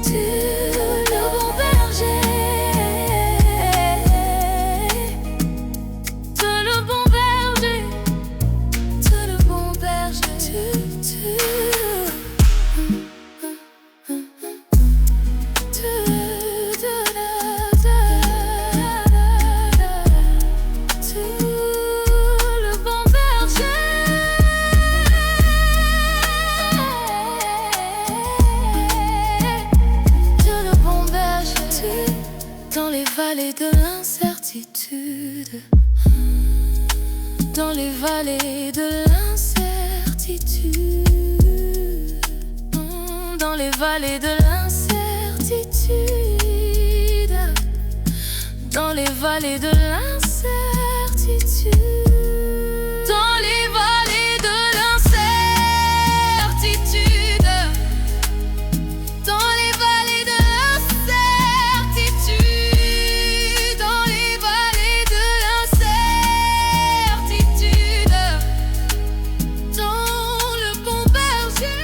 Speaker 1: Tu es le bon berger. Tu es le bon berger. Tu es le bon berger. dans les vallées de l'incertitude, dans les vallées de l'incertitude, dans les vallées de l'incertitude, dans les vallées de l'incertitude, dans les vallées de l'incertitude, dans les vallées de l'incertitude, dans le bon berger,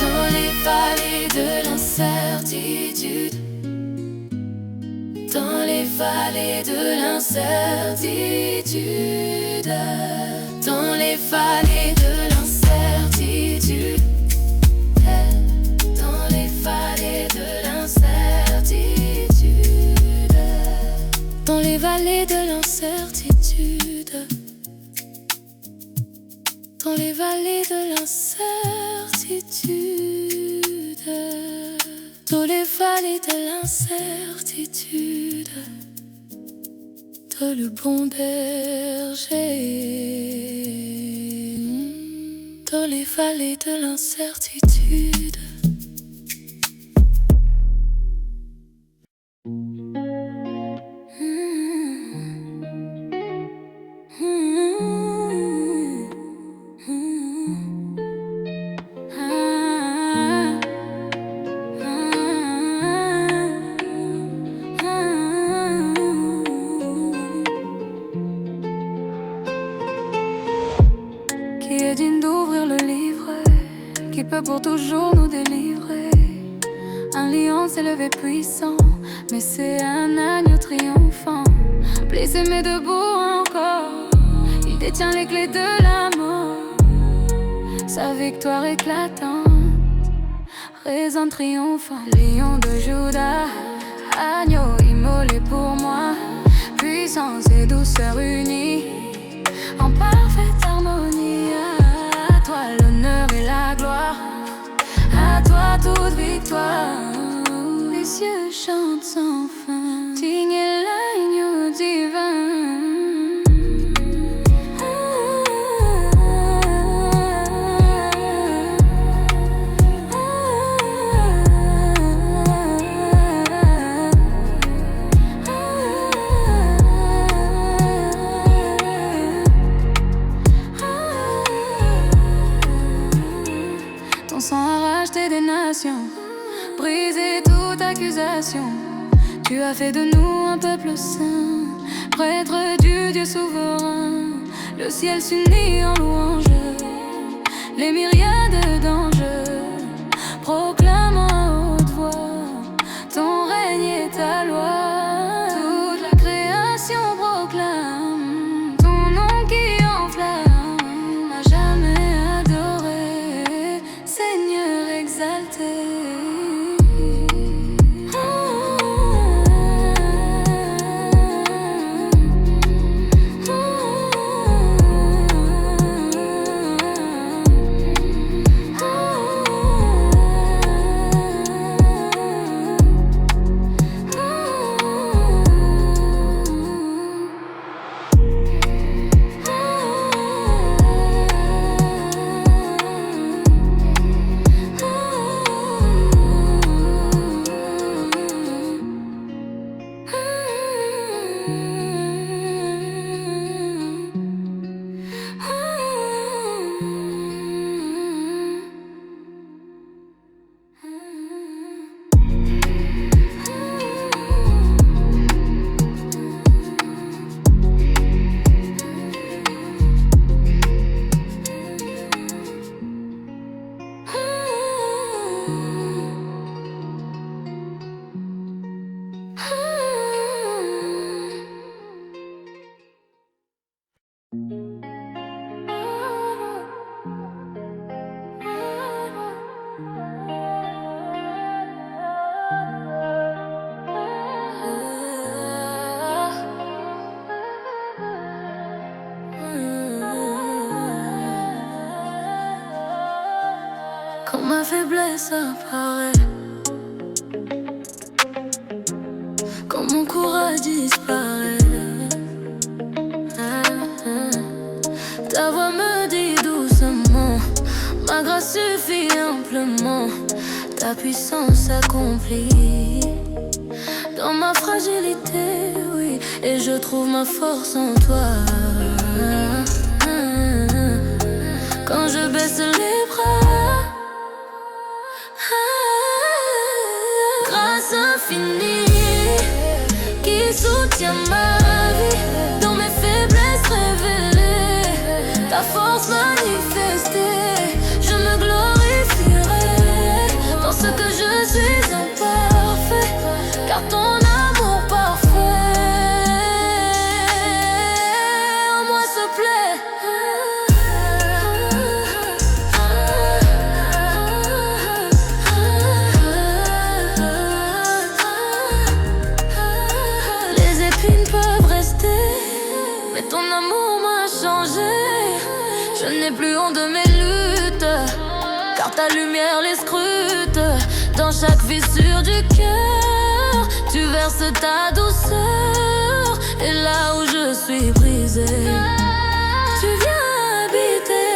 Speaker 1: dans les vallées de l'incertitude, dans les vallées de l'incertitude, dans les vallées de l'incertitude, dans les vallées de l'incertitude, dans les vallées de l'incertitude, dans les vallées de l'incertitude, dans les vallées de l'incertitude, dans le bon berger, dans les vallées de l'incertitude.
Speaker 3: Qui est digne d'ouvrir le livre, qui peut pour toujours nous délivrer. Un lion s'est levé puissant, mais c'est un agneau triomphant. Blessé mais debout encore, il détient les clés de la mort. Sa victoire éclatante résonne triomphant. Lion de Juda, agneau immolé pour moi. Puissance et douceur unies en parfaite harmonie. À toi l'honneur et la gloire, à toi toute victoire. Les cieux chantent sans fin, digne est l'agneau divin. Ton sang a racheté des nations, brisé toute accusation. Tu as fait de nous un peuple saint, prêtre du Dieu souverain. Le ciel s'unit en louange, les myriades d'anges proclament à haute voix ton règne et ta loi. Toute la création proclame ton nom qui enflamme, à jamais adoré, Seigneur exalté.
Speaker 1: Quand ma faiblesse apparaît, quand mon courage disparaît,
Speaker 2: Ta voix me dit doucement, ma grâce suffit amplement, ta puissance s'accomplit dans ma fragilité, oui, et je trouve ma force en toi. Quand je baisse les bras, grâce infinie qui soutient ma vie dans mes faiblesses révélées, ta force manifestée, je me glorifierai dans ce que je suis imparfait, car ton amour parfait en moi se plaît. Les épines peuvent rester, mais ton amour m'a changé. Je n'ai plus honte de mes luttes, car ta lumière les scrute. Dans chaque fissure du cœur, tu verses ta douceur. Et là où je suis brisée, tu viens habiter.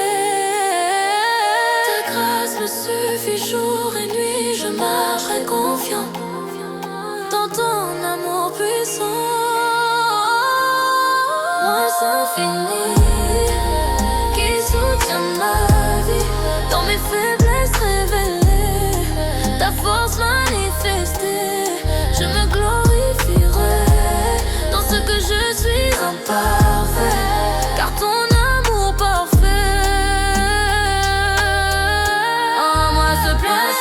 Speaker 2: Ta grâce me suffit jour et nuit, je marcherai confiant dans ton amour puissant. Moi infini qui soutient ma vie dans mes faiblesses révélées, ta force manifestée, je me glorifierai dans ce que je suis imparfait, car ton amour parfait en moi se plaît,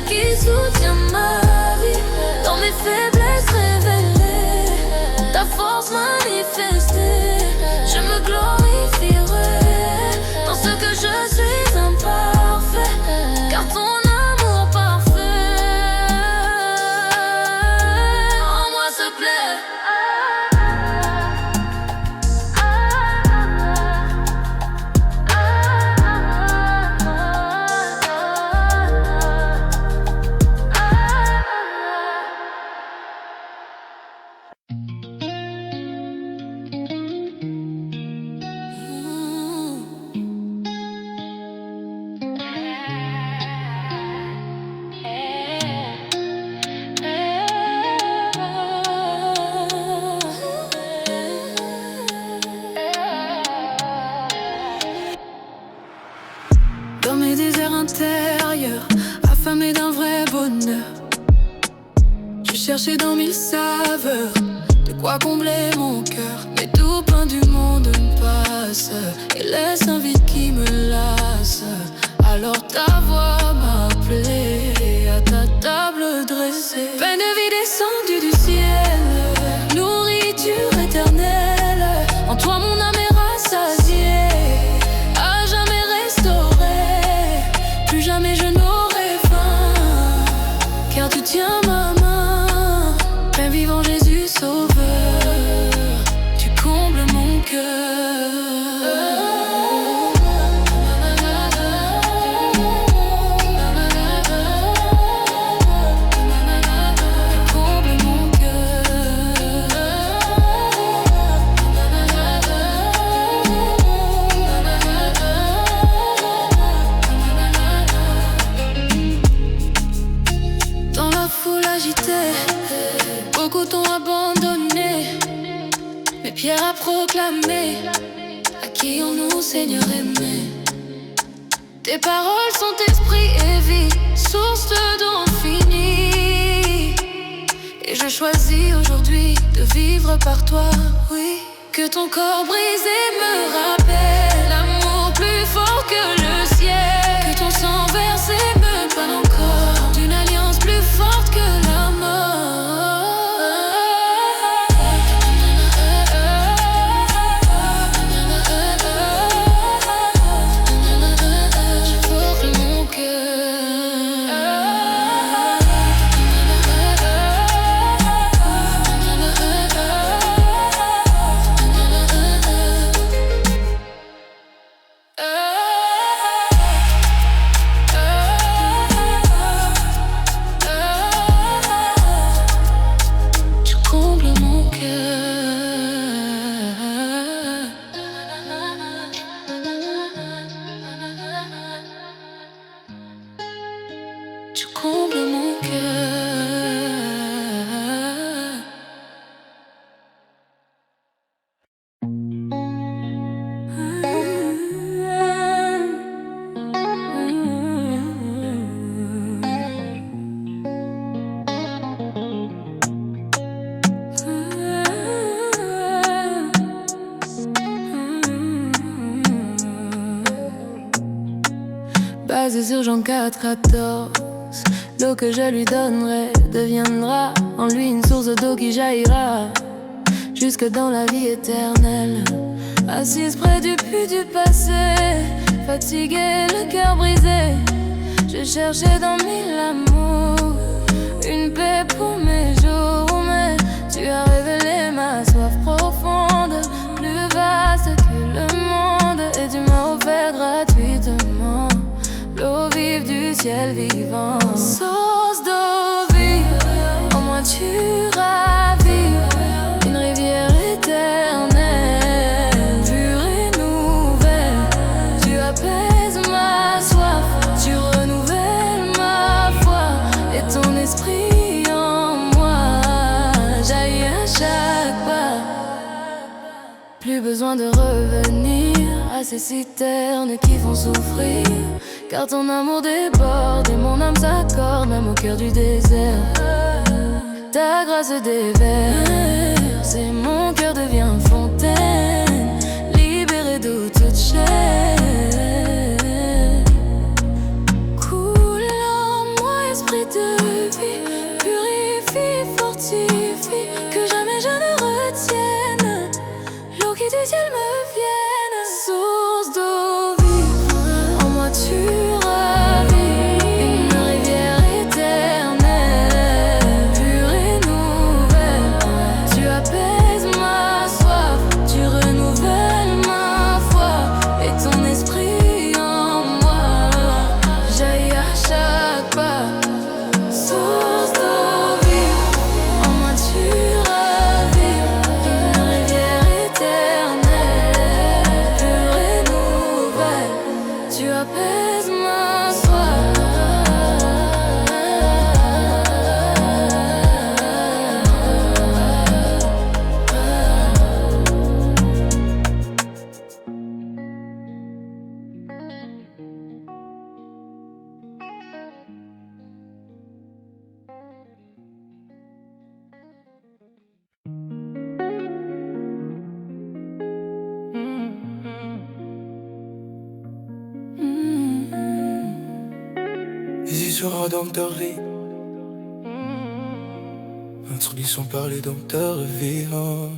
Speaker 2: qui soutient ma vie dans mes faiblesses révélées, ta force manifestée, je me glorifierai dans ce que je suis imparfait, car ton amour parfait en moi se plaît.
Speaker 3: Dans mes déserts intérieurs, affamé d'un vrai bonheur, je cherchais dans mille saveurs de quoi combler mon cœur. Mais tout pain du monde me passe et laisse un vide qui me lasse. Alors ta voix m'a appelé à ta table dressée. Pain de vie descendu du ciel, nourriture éternelle. En toi mon âme est rassasiée, à jamais restaurée. Plus jamais je n'aurai faim, car tu tiens ma main. Pain vivant Jésus sauveur, tu combles mon cœur. Beaucoup t'ont abandonné, mais Pierre a proclamé: accueillons-nous, Seigneur aimé. Tes paroles sont esprit et vie, source d'eau infinie. Et je choisis aujourd'hui de vivre par toi, oui. Que ton corps brisé me rappelle l'amour plus fort que le ciel. Que ton sang versé me parle encore d'une alliance plus forte que la mort. basé sur Jean 4,14. L'eau que je lui donnerai deviendra en lui une source d'eau qui jaillira jusque dans la vie éternelle. Assise près du puits du passé, fatiguée, le cœur brisé, je cherchais dans mille amours une paix pour mes jours. Mais tu as révélé ma soif profonde, plus vaste que le monde, et tu m'as offert gratuitement l'eau vive du ciel vivant. Source d'eau vive, en moi tu ravives une rivière éternelle, pure et nouvelle. Tu apaises ma soif, tu renouvelles ma foi, et ton esprit en moi jaillit à chaque pas. Plus besoin de revenir à ces citernes qui font souffrir, car ton amour déborde et mon âme s'accorde même au cœur du désert. Ta grâce déverse et mon cœur devient fontaine, libéré de toute chaîne. Coule en moi, esprit de vie, purifie, fortifie, que jamais je ne retienne l'eau qui du ciel me vienne. Source d'eau vive, en moi tu ravis une rivière éternelle, pure et nouvelle. Tu apaises ma soif, tu renouvelles ma foi, et ton esprit en moi jaillit à chaque pas. Source d'eau vive, en moi tu ravis une rivière éternelle, pure et nouvelle. Tu apaises ma
Speaker 1: Ici sur Redempteur vie, introduction par les dompteurs vivants.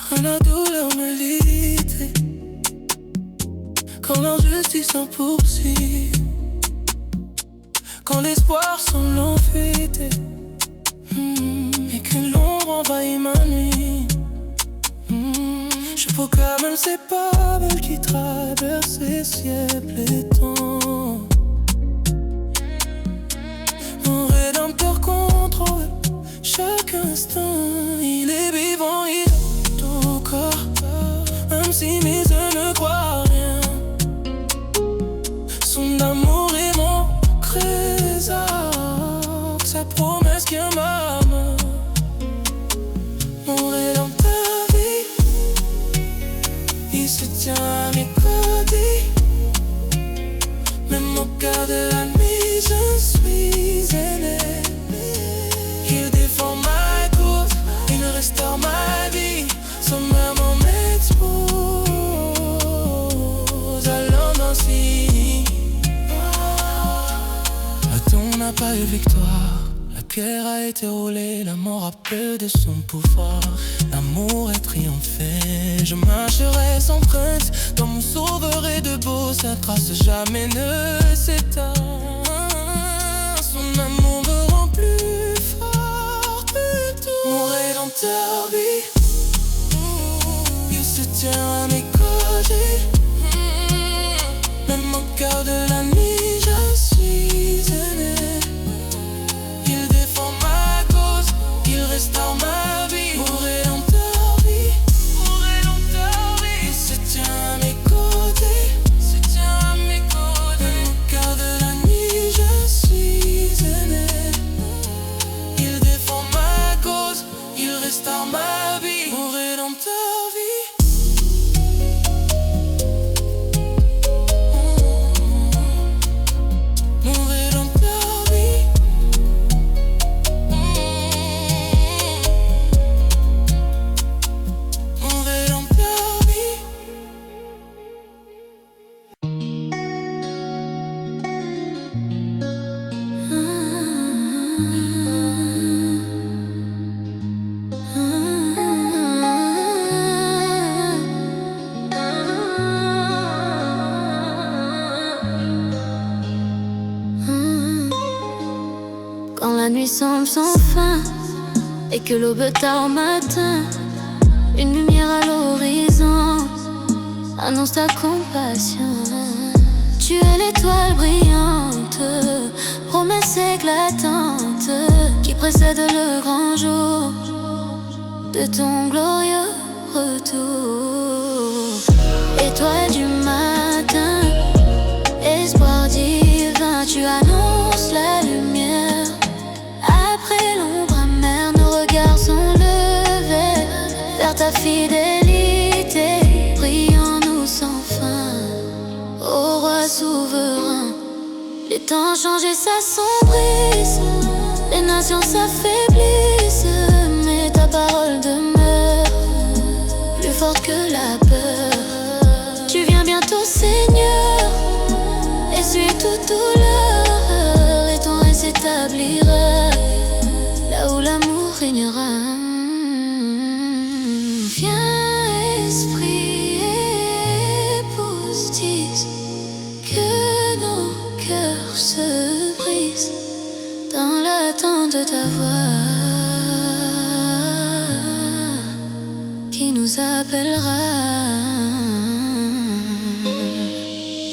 Speaker 1: Quand la douleur me lit, quand l'injustice s'en poursuit, quand l'espoir semble en fuite, et que l'ombre envahit ma nuit. Je proclame ces paroles qui traversent les siècles et temps. Mon rédempteur contrôle chaque instant. Il est vivant, il est au corps, même si mes yeux ne croient rien. Son amour est mon trésor, sa promesse qui m'âme. Mon rédempteur vit, il se tient à mes côtés. Même au cœur de la nuit, je suis aîné. Il défend ma cause, il restaure ma vie. Son amour m'expose à l'invincible. Le temps n'a pas eu victoire, la guerre a été roulée, la mort a peu de son pouvoir. L'amour est triomphé, je marcherai sans crainte, dans mon sauveur est debout, sa trace jamais ne s'éteint. Son amour me rend plus fort que tout. Mon rédempteur vit, il se tient à mes côtés. Même au cœur de la nuit, je suis aîné. Il défend ma cause, il restaure ma vie. Mon rédempteur vit, il se tient à mes côtés, se tient à mes côtés. Même au cœur de la nuit,
Speaker 2: et que l'aube tard au matin, une lumière à l'horizon annonce ta compassion. Tu es l'étoile brillante, promesse éclatante qui précède le grand jour de ton glorieux retour. Étoile du matin, espoir divin, tu annonces la lumière. Après l'ombre amère, nos regards sont levés vers ta fidélité. Brille en nous sans fin, ô roi souverain. Les temps changent et s'assombrissent, les nations s'affaiblissent, mais ta parole demeure plus forte que la peur. Tu viens bientôt, Seigneur, essuie toute douleur, et ton règne s'établira là où l'amour régnera. Viens, Esprit, épouse, dise que nos cœurs se brisent dans l'attente de ta voix qui nous appellera.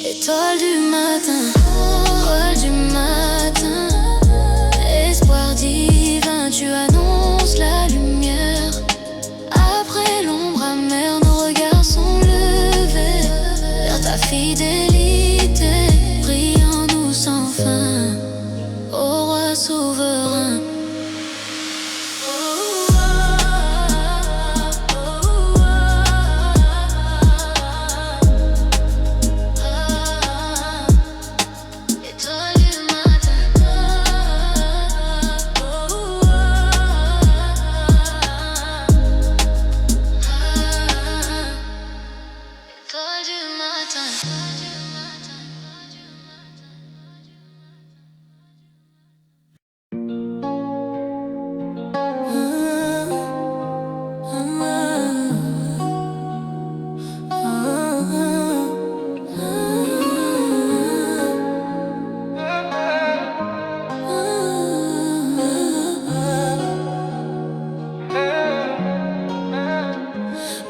Speaker 2: Étoile du matin, étoile du matin, espoir divin, tu annonces la lumière. Après l'ombre amère, nos regards sont levés vers ta fidélité. Brille en nous sans fin, ô roi souverain.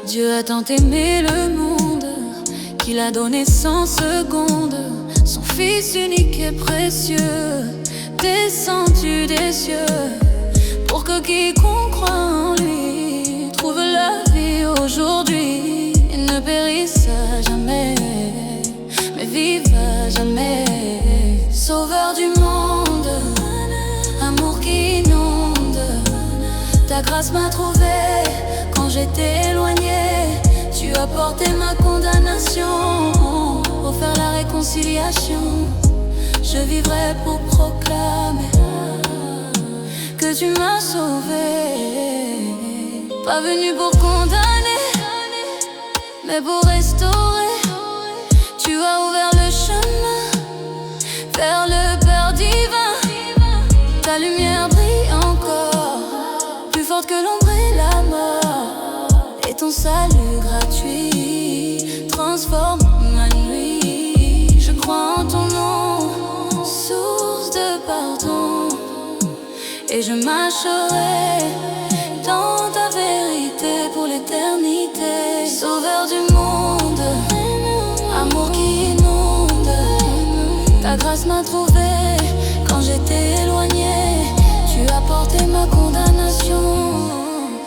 Speaker 2: Dieu a tant aimé le monde qu'il a donné 100 secondes. Son fils unique et précieux, descendu des cieux, pour que quiconque croit en lui trouve la vie aujourd'hui. Il ne périsse à jamais, mais vive à jamais. Sauveur du monde, amour qui inonde, ta grâce m'a trouvé quand j'étais éloigné. Tu as porté ma condamnation, offert la réconciliation. Je vivrai pour proclamer que tu m'as sauvé. Pas venu pour condamner, mais pour restaurer. Tu as ouvert le chemin vers le Père divin. Ta lumière brille encore, plus forte que l'ombre et la mort. Et ton salut gratuit transforme ma nuit. Je crois en ton nom, source de pardon, et je marcherai dans ta vérité pour l'éternité. Sauveur du monde, amour qui inonde, ta grâce m'a trouvé quand j'étais éloigné. Tu as porté ma condamnation,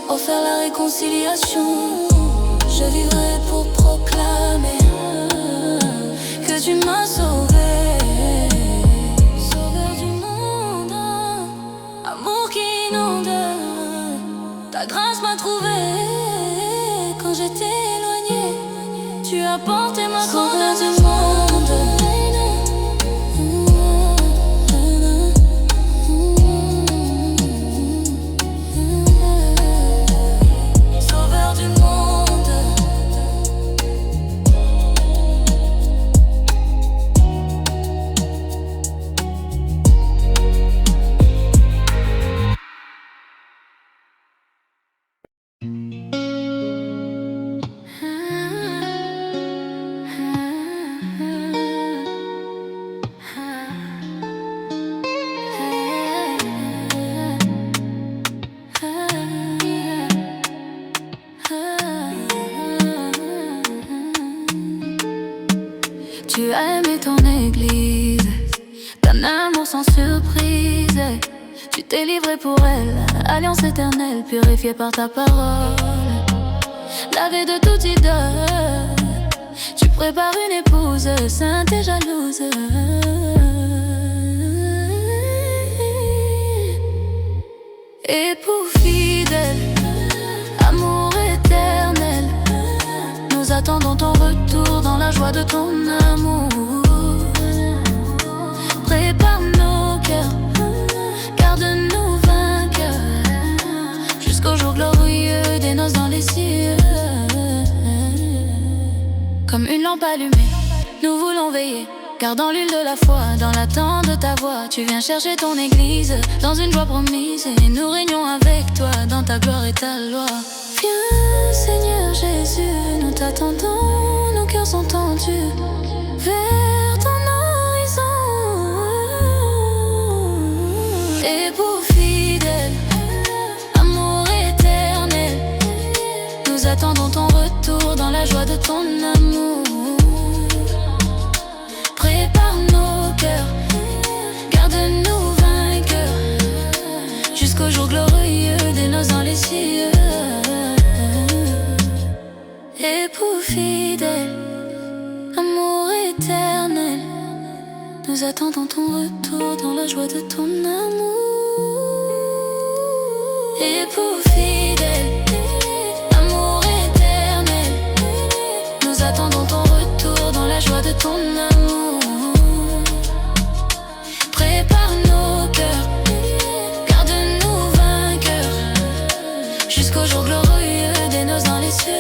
Speaker 2: offert la réconciliation. Je vivrai pour proclamer que tu m'as sauvé. Sauveur du monde, amour qui inonde, ta grâce m'a trouvé quand j'étais éloigné. Tu as porté ma condamnation. t'es livré pour elle, alliance éternelle, purifiée par ta parole. Lavé de toute idole, tu prépares une épouse sainte et jalouse. Époux fidèle, amour éternel, nous attendons ton retour dans la joie de ton amour. Prépare nos cœurs, garde-nous vainqueurs, jusqu'au jour glorieux des noces dans les cieux. Comme une lampe allumée, nous voulons veiller, gardant l'huile de la foi dans l'attente de ta voix. Tu viens chercher ton église dans une joie promise, et nous régnons avec toi dans ta gloire et ta loi. Viens Seigneur Jésus, nous t'attendons, nos cœurs sont tendus vers ton horizon. Époux fidèle, amour éternel, nous attendons ton retour dans la joie de ton amour. Prépare nos cœurs, garde-nous vainqueurs, jusqu'au jour glorieux des noces dans les cieux. Époux fidèle, amour éternel, nous attendons ton retour dans la joie de ton amour. Époux fidèle, amour éternel, nous attendons ton retour dans la joie de ton amour. Prépare nos cœurs, garde-nous vainqueurs, jusqu'au jour glorieux des noces dans les cieux.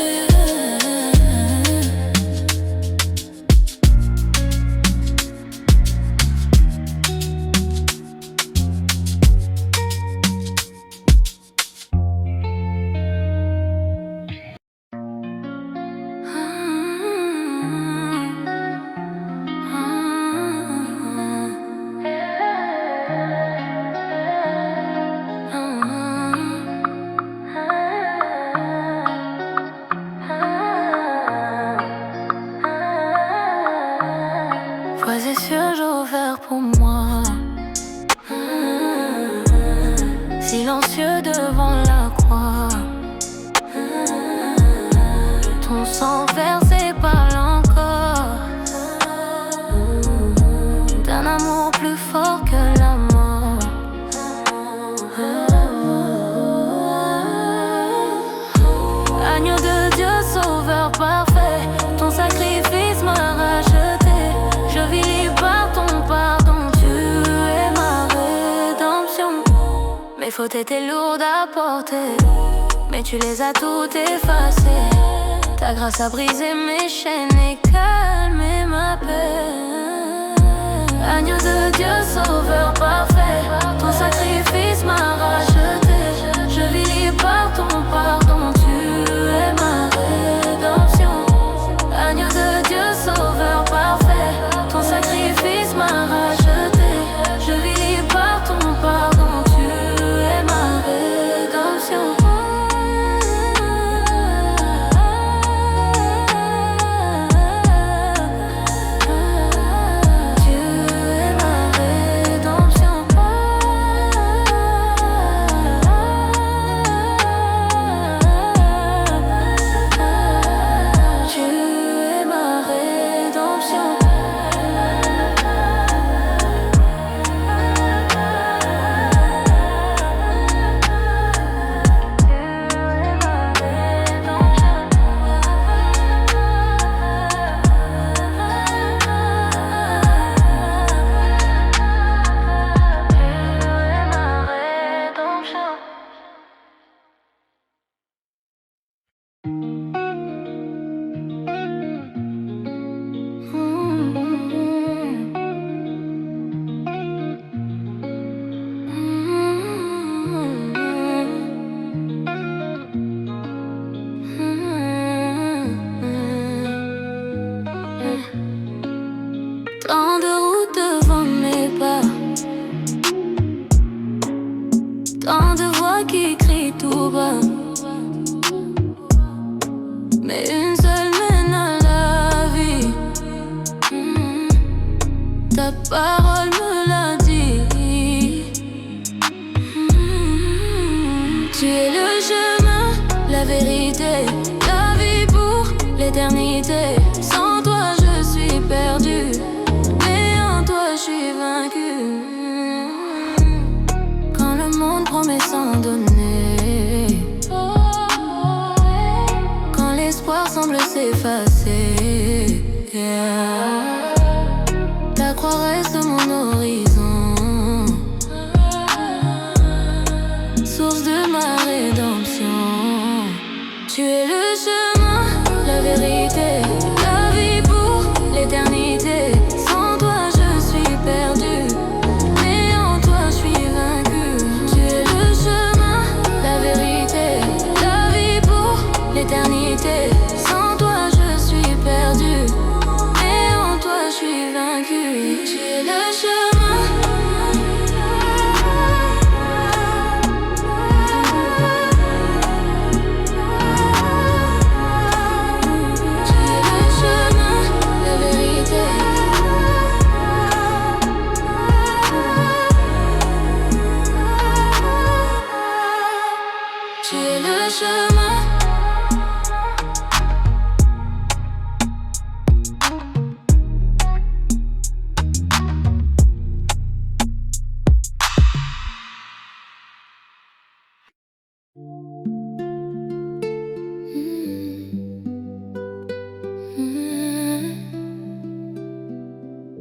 Speaker 2: Voici cieux ouvert pour moi, silencieux devant la croix. Ton sang versé parle encore d'un amour plus fort que la mort. Agneau de Dieu, sauveur parfait, ton sacrifice m'a racheté. Je vis libre par ton pardon, tu es ma rédemption. Mes fautes étaient lourdes à porter, mais tu les as toutes effacées. Ta grâce a brisé mes chaînes et calmé ma peine. Agneau de Dieu, sauveur parfait, ton sacrifice m'a racheté. Je vis libre par ton pardon, tu es ma rédemption. Agneau de Dieu, sauveur parfait, ton sacrifice m'a racheté. Je vis libre par ton pardon, tu es ma rédemption. Tant de routes devant mes pas, tant de voix qui crient tout bas, mais une seule mène à la vie. Ta parole me l'a dit. l'éternité. Sans toi je suis perdu, mais en toi je suis vaincu. Quand le monde promet sans donner, quand l'espoir semble s'effacer, ta croix reste mon horizon, source de ma rédemption. Tu es le chemin, la vérité, la vie pour l'éternité. Sans toi je suis perdu, mais en toi je suis vaincu. Tu es le chemin, la vérité, la vie pour l'éternité. Sans toi je suis perdu, mais en toi je suis vaincu. Tu es le chemin. Tu es le chemin.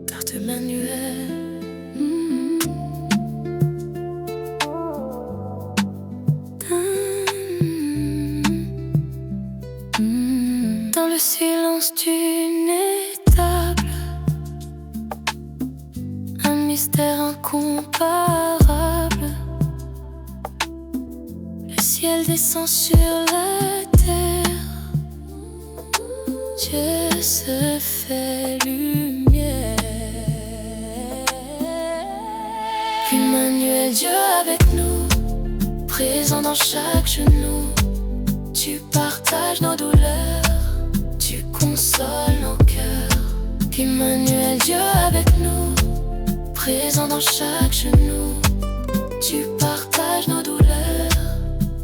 Speaker 2: Carte manuelle. Dans le silence d'une étable, un mystère incomparable. Le ciel descend sur la terre, Dieu se fait lumière. Emmanuel, Dieu avec nous, présent dans chaque genou. Tu partages nos douleurs, tu consoles nos cœurs. Emmanuel, Dieu avec nous, présent dans chaque genou. Tu partages nos douleurs,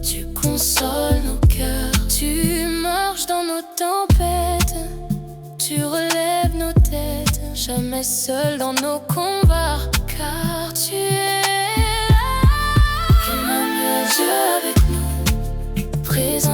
Speaker 2: tu consoles nos cœurs. Tu marches dans nos tempêtes, tu relèves nos têtes. Jamais seul dans nos combats, car tu es là. Emmanuel, Dieu avec nous, présent